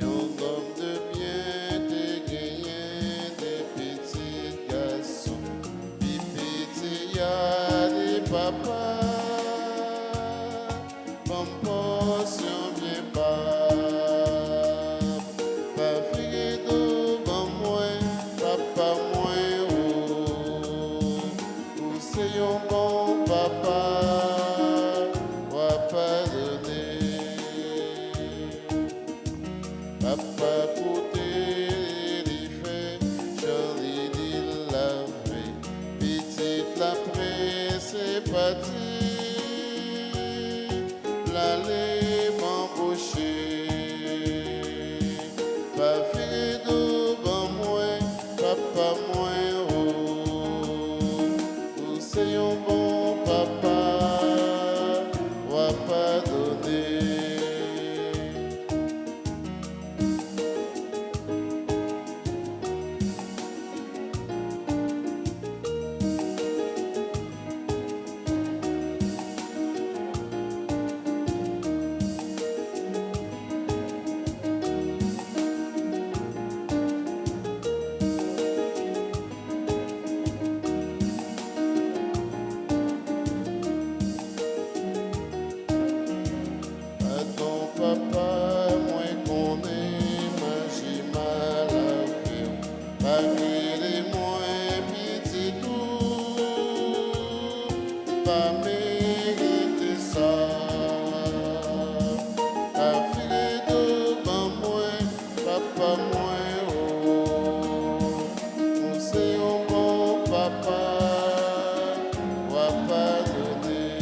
Un homme de bien, de gagné, des petits garçons, des petits y'a des papas, bon portion bien bas. Papa moi l'aller m'embaucher. Pas fait devant moi, papa moins haut. Vous c'est un bon papa, va pas donner. À ton papa, moi qu'on est, j'ai mal à faire. Pas qu'il est moins petit tout, pas mériter ça. Pas filer devant moi, papa moins haut. On sait un bon papa, va pas donner.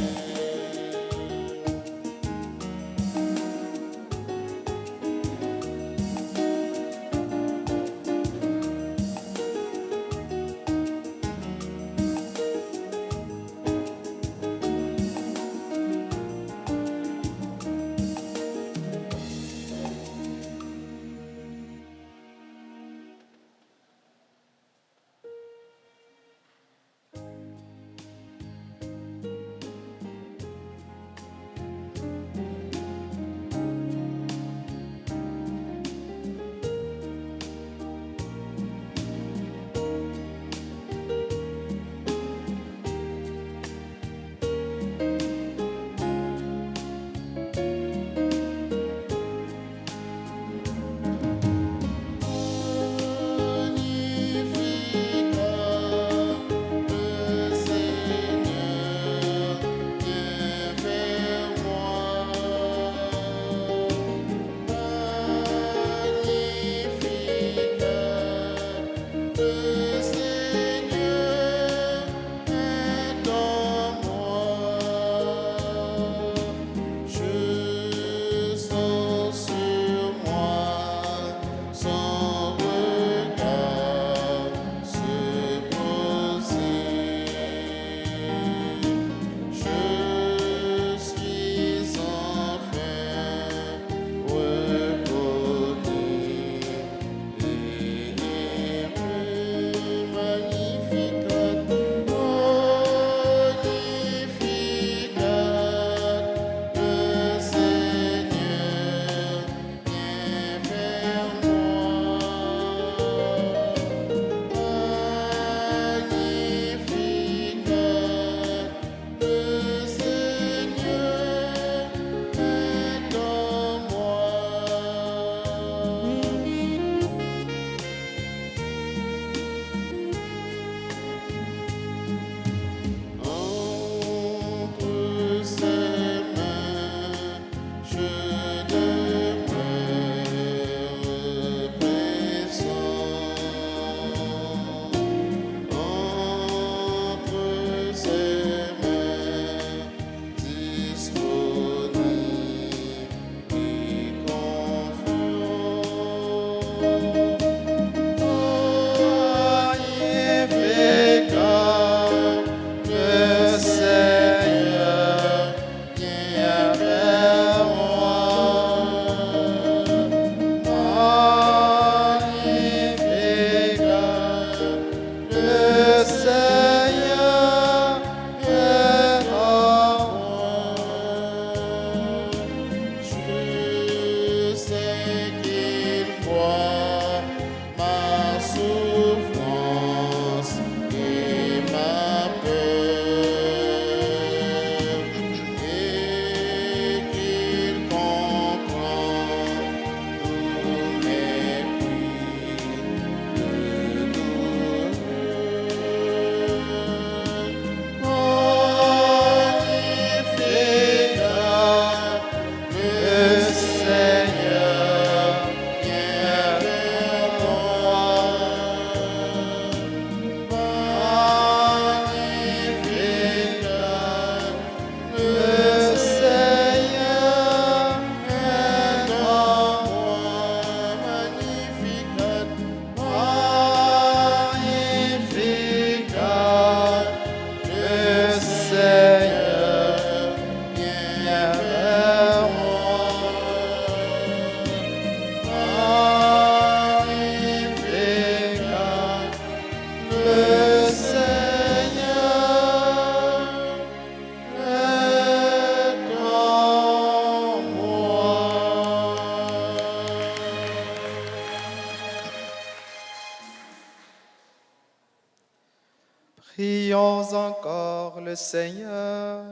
Prions encore le Seigneur.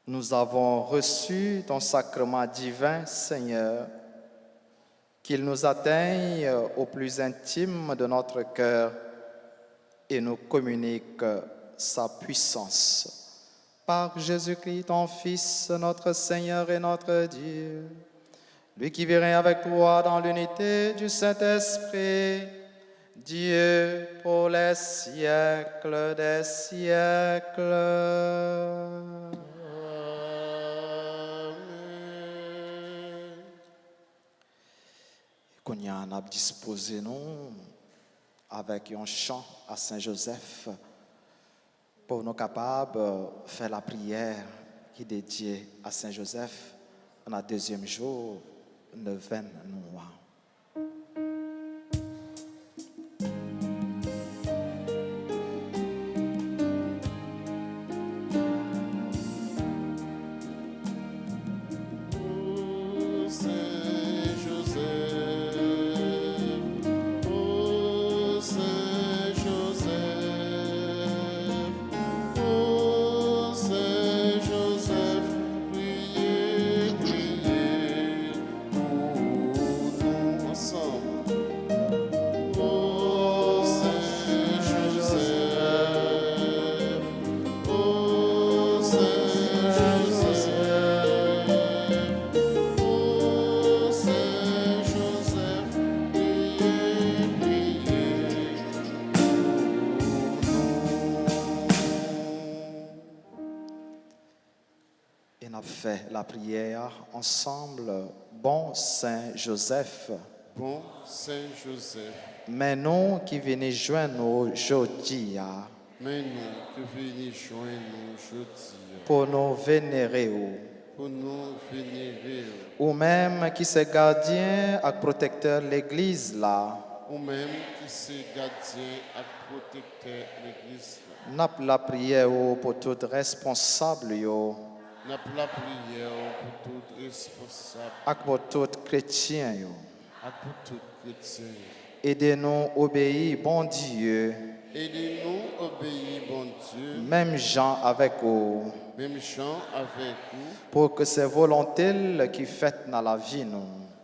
Nous avons reçu ton sacrement divin, Seigneur, qu'il nous atteigne au plus intime de notre cœur et nous communique sa puissance. Par Jésus-Christ, ton Fils, notre Seigneur et notre Dieu, lui qui vit avec toi dans l'unité du Saint-Esprit, Dieu pour les siècles des siècles. Amen. Qu'on y en a disposé nous avec un chant à Saint-Joseph pour nous capables de faire la prière qui est dédiée à Saint-Joseph en le deuxième jour de 20 mois. Et on a fait la prière ensemble. Bon Saint Joseph, Bon Saint Joseph, mais nous qui venons joindre aujourd'hui mais nous que venez joindre nous aujourd'hui pour nous vénérer pour nous vénérer, ou même qui se gardien et protecteur de l'église là, ou même qui se gardien et protecteur de l'église. n'a la prière pour tout responsable yo, N'a pas la prière pour tout responsable et pour tout chrétien yo. et pour tout chrétien. Aidez-nous obéir bon Dieu, Aidez-nous obéir, bon Dieu, même gens avec vous, même gens avec nous, pour que c'est volonté qui fait dans la vie nous.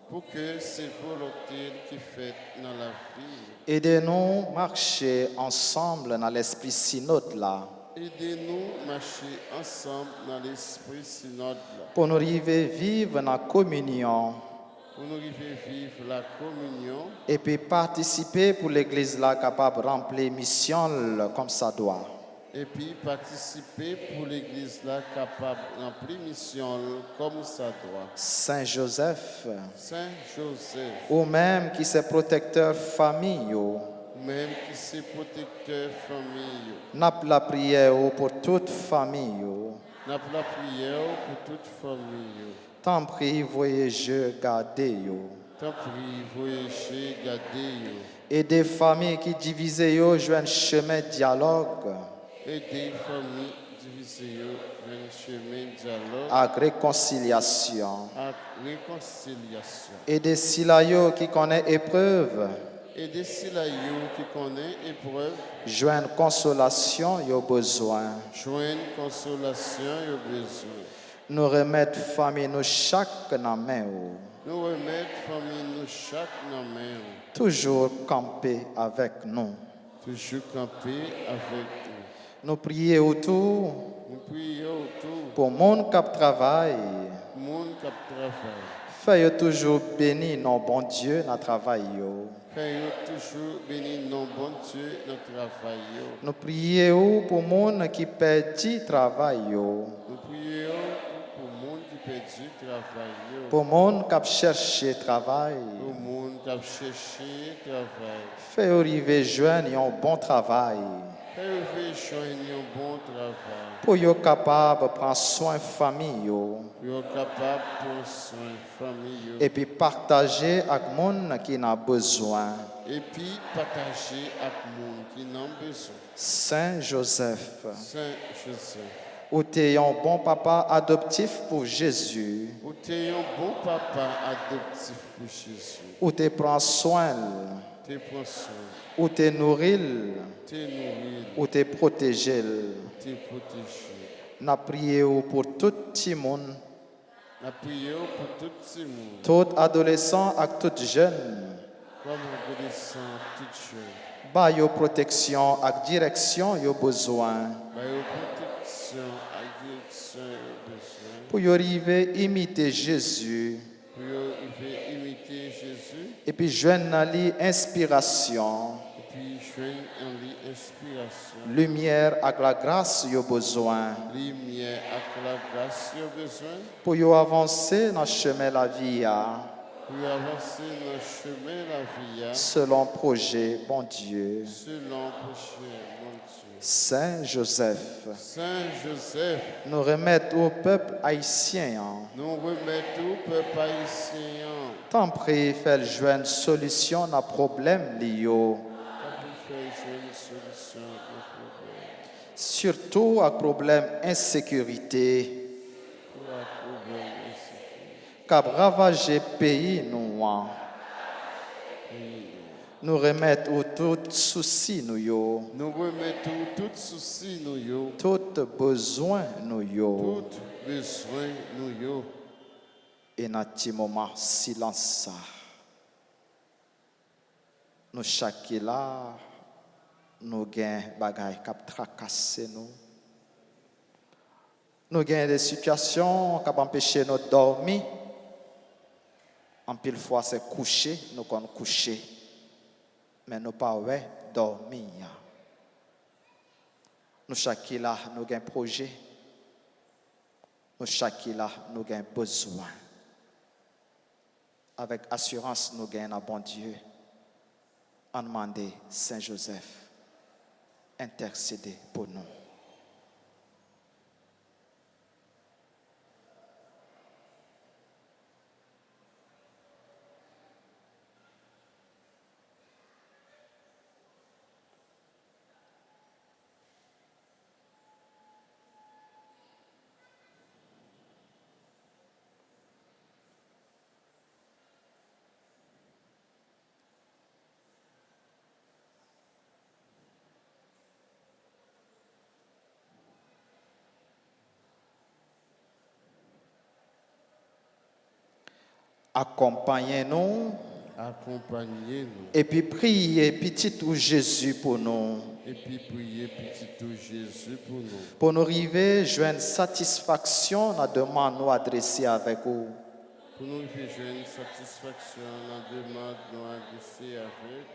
pour que c'est volonté qui fait dans la vie. Aidez-nous marcher ensemble dans l'esprit synode là, Aidez-nous marcher ensemble dans l'esprit synode pour nous arriver vivre dans la communion pour nous arriver vivre la communion et puis participer pour l'église là capable de remplir mission comme ça doit. et puis participer pour l'église là capable de remplir mission comme ça doit. Saint Joseph, Saint Joseph, ou même qui c'est protecteur famille yo, même qui c'est protecteur famille, n'a la prière pour toute famille yo. n'a pas la prière pour toute famille. Tant pis, voyageurs gardez yo. Tant pis, voyagez, gardez, Et des familles qui divisées yo joignent chemin dialogue et des familles divisées, un chemin dialogue, avec réconciliation. avec réconciliation. Et des silayos qui connaissent épreuve Et des silayos qui connaissent épreuve, joignent consolation yo besoin. joignent consolation et besoin. Nous remettre famille nous chaque dans main ou. Nous remettre famille nous chaque dans main, Toujours camper avec nous. toujours camper avec nous. Nous prier autour Nous prions autour pour monde qui travaille. du monde qui travaille. Fais toujours béni nos bon Dieu dans travail yo. Faisons toujours bénir nos bon Dieu, notre travail. Nous prions pour monde qui perdit travail yo. Nous prions pour le monde qui perd du travail. Pour monde qui cherche travail. Pour le monde qui a cherché travail. Fais arriver joindre un bon travail. Faisons joindre un bon travail. Pour yo capable prendre soin famille yo. Pour être capable de prendre soin de famille. Et puis partager avec monde qui a besoin. Et puis partager avec le monde qui en a besoin. Saint Joseph, Saint Joseph, Ou t'es un bon papa adoptif pour Jésus. Ou t'es un bon papa adoptif pour Jésus. Ou t'es prends soin. T'es prends soin. Ou t'es nourri. T'es nourri. Ou t'es protégé. T'es protégé. N'a prié pour tout le monde. N'a prié pour tout le monde. Tout adolescent et tout jeune. Comme adolescent, tout jeune. Ba yo protection et direction yo besoin. Ba yo protection et direction yo besoin. Pour y arriver à imiter Jésus. Pour y imiter Jésus. Et puis joindre inspiration. Et puis joindre en inspiration. Lumière avec la grâce yo besoin. Lumière avec la grâce yo besoin. Pour y avancer dans le chemin de la vie. Pour avancer dans le chemin de la vie. Selon projet, bon Dieu. Selon projet, bon Dieu. Saint Joseph. Saint Joseph. Nous remettre au peuple haïtien. Nous remettons au peuple haïtien. Tant pis, faire jouer une solution à problème lié. Surtout à problème insécurité. Qui a ravagé le pays nous. Nous remettons tout souci nous yo. Nous remettons tout souci nous yo. Tout besoin nous yo. Tout besoin nous yo. Et dans ce moment silence. Nous chaque là nous gain bagay k'ap tracasser nous. Nous gain des situations qui empêcher nous dormir. En pile fois c'est coucher, nous qu'on coucher. Mais nous pas ouais dormir. Nous chaque là nous gain projet. Nous chaque là nous gain besoin. Avec assurance nous gain un bon Dieu. On demande Saint Joseph intercéder pour nous. Accompagnez-nous. Accompagnez-nous. Et puis priez petit tout Jésus pour nous. Et puis priez petit tout Jésus pour nous. Pour nous arriver, joindre satisfaction dans la demande nous adresser avec vous. Pour nous joindre satisfaction dans la demande nous adresser avec.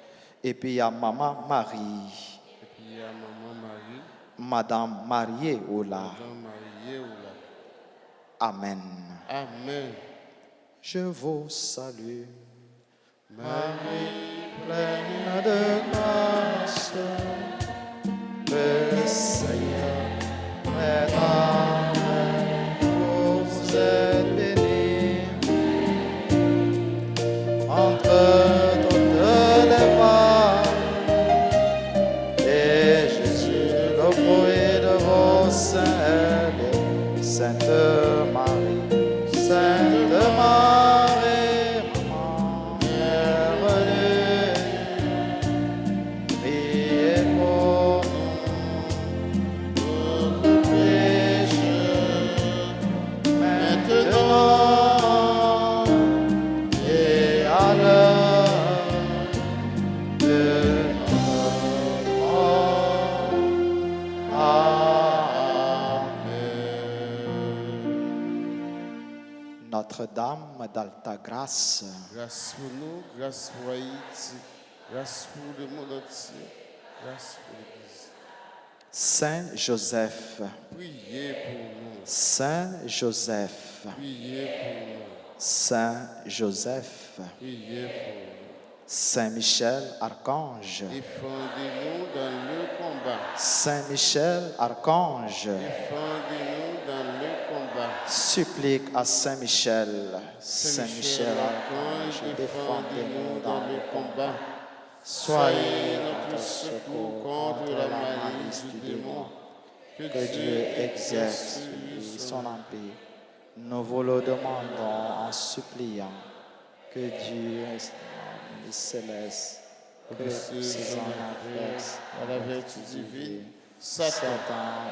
Et puis il y a Maman Marie. Et puis il y a Maman Marie. Madame Marie Ola. Madame Marie Ola. Amen. Amen. Je vous salue, Marie, pleine de grâce, le Seigneur est avec vous, vous êtes bénie entre toutes les femmes, et Jésus, le fruit de vos seins, Sainte Marie, Sainte Marie. Notre-Dame d'Alta Grâce, grâce pour nous, grâce pour Haïti, grâce pour le monde entier, grâce pour l'Église. Saint Joseph, Priez pour nous. Saint Joseph, Priez pour nous. Saint Joseph, Priez pour nous. Saint Michel Archange, Défendez-nous dans le combat. Saint Michel Archange, Défendez-nous dans le combat. supplique à Saint Michel, Saint Saint Michel Archange, défendez-nous dans le combat. Soyez Soyez notre secours contre la malice du démon. que Dieu exerce sur lui son empire. Nous vous le demandons en suppliant que Dieu les céleste, que ses anges à la vertu divine, Satan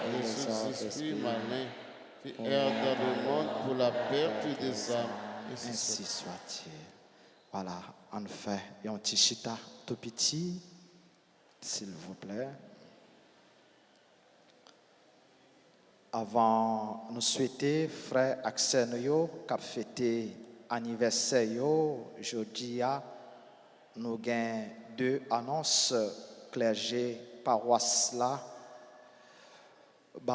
et les autres esprits malins qui errent dans le monde pour la perte des âmes. Ainsi soit-il. Voilà, en fait, il y a un petit chita tout petit, s'il vous plaît. Avant nous souhaiter, frère Axel Noyo, qui a fêté anniversaire aujourd'hui, nous avons deux annonces clergé paroisse là.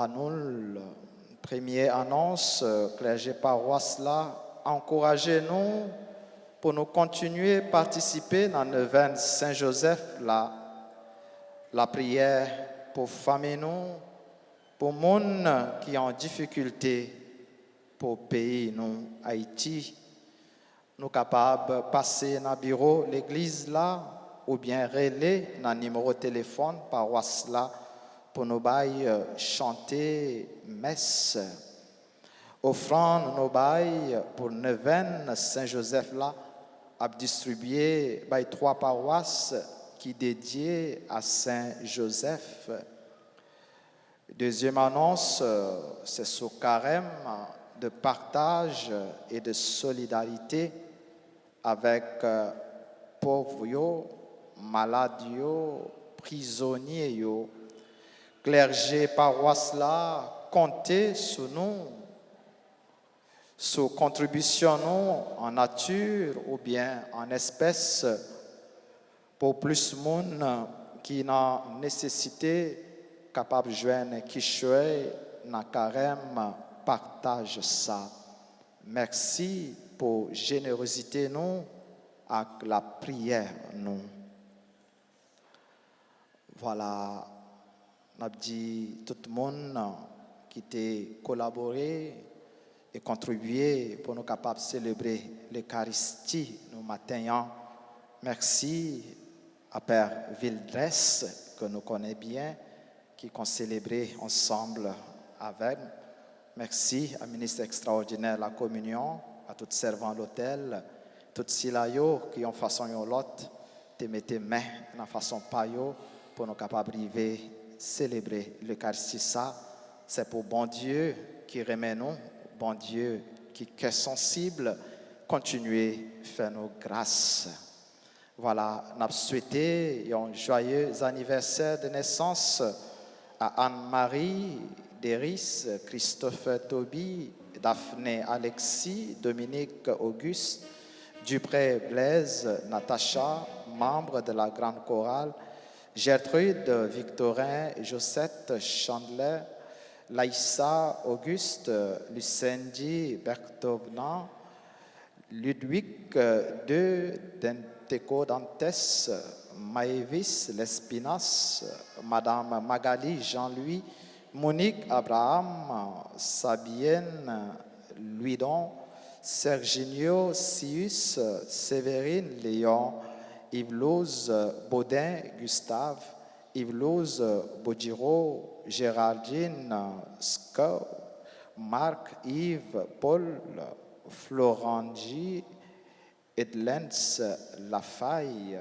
Nous, première annonce, clergé paroisse là, encouragez-nous pour nous continuer à participer dans le neuvaine Saint-Joseph là, la prière pour famille nous, pour les gens qui ont en difficulté pour le pays, nous, Haïti. Nous sommes capables de passer dans le bureau de l'église là, ou bien relayer dans le numéro de téléphone paroisse là, pour nous chanter messe. Offrande nous pour le neuvaine Saint-Joseph là, à distribuer 3 paroisses qui dédiées à Saint-Joseph. Deuxième annonce, c'est ce carême de partage et de solidarité avec pauvres, malades, prisonniers. Clergé paroisse là, comptez sur nous, sur contribution nous en nature ou bien en espèces pour plus de monde qui n'a nécessité capable de joindre qui choisit dans carême partage ça. Merci pour générosité nous avec la prière nous. Voilà, on a dit tout le monde qui a collaboré et contribué pour nous capables de célébrer l'Eucharistie nous matin. Merci à Père Vildress que nous connaissons bien, qui ont célébré ensemble avec. Merci à ministre extraordinaire de la communion, à tous les servants de l'hôtel, tous ceux qui ont façon l'autre, te mettez main dans façon payo pour nous capables de célébrer l'Eucharistie. Ça, c'est pour bon Dieu qui remet nous, bon Dieu qui est sensible, continuer à faire nos grâces. Voilà, nous avons souhaité un joyeux anniversaire de naissance à Anne-Marie, Déris, Christophe Toby, Daphné Alexis, Dominique Auguste, Dupré Blaise, Natacha, membre de la Grande Chorale, Gertrude, Victorin, Josette, Chandler, Laïssa, Auguste, Lucendi, Bertovna, Ludwig II, Denteco Dantes, Maëvis Lespinas, Madame Magali Jean-Louis, Monique Abraham, Sabienne Louidon, Serginio Sius, Séverine Léon, Yves-Lose Baudin Gustave, Yves-Lose Bodiro, Géraldine Scow, Marc-Yves Paul, Florangi, Edlens Lafaille.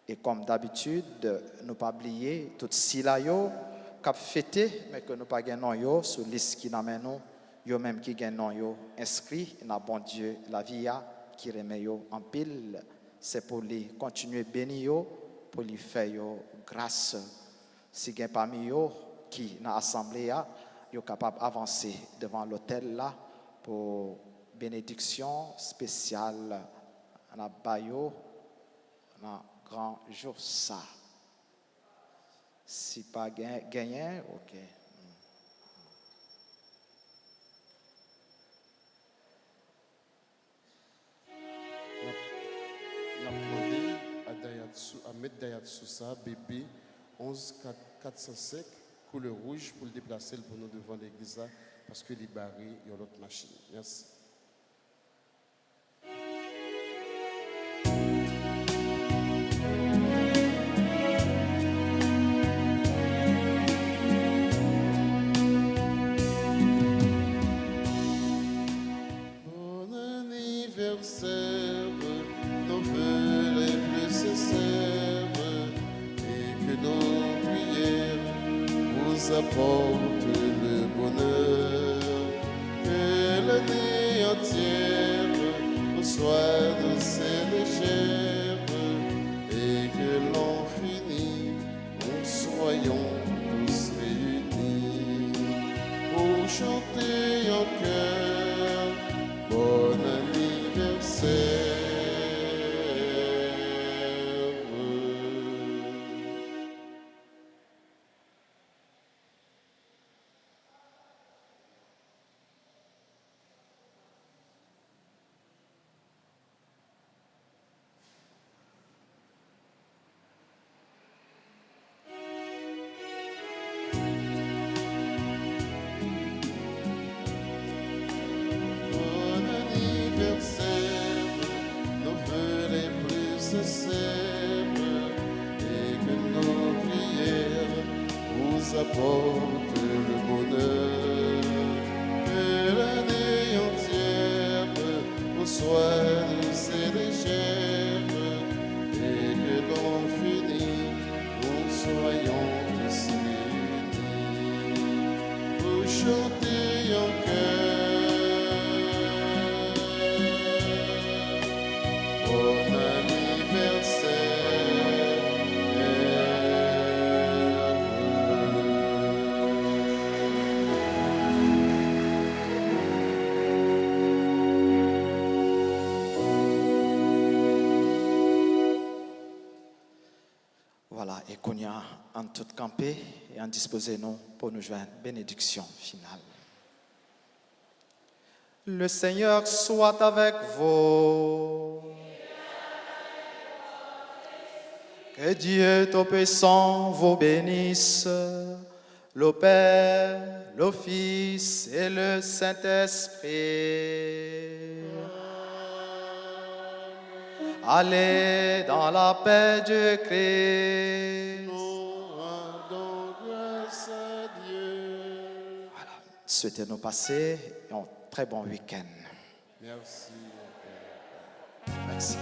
Et comme d'habitude, nous pas oublier tout si là yo cap fêté mais que nous pas gagnons yo sur liste qui n'amène nous yo même qui gagnons yo inscrit dans bon Dieu la vie qui remet yo en pile, c'est pour lui continuer bénir yo, pour lui faire yo grâce. Si gagne parmi yo qui dans assemblée yo capable avancer devant l'autel là pour bénédiction spéciale na bayo na grand jour ça. Si pas gagné, ok. N'a demandé à mettre Dayatsu ça, bébé 11 405, couleur rouge pour le déplacer pour nous devant l'église là, parce que les barrés, il y a l'autre machine. Merci. anniversaire, nos vœux les plus sincères, et que nos prières vous apportent le bonheur. Que l'année entière vous soit douce et légère, et que l'an fini, nous soyons tous réunis pour chanter en chœur bon anniversaire. Bon anniversaire, nos vœux les plus sincères, et que nos prières vous apportent le bonheur. Que l'année entière vous soit douce et légère, et que l'an fini, nous soyons tous réunis pour chanter en chœur bon Voilà, et qu'on y a en tout campé et en disposé nous pour nous joindre bénédiction finale. Le Seigneur soit avec vous. Que Dieu Tout-Puissant vous bénisse, le Père, le Fils et le Saint-Esprit. Allez dans la paix de Christ. Nous rendons grâce à Dieu. Voilà. Souhaitez-nous passer un très bon week-end. Merci. Merci.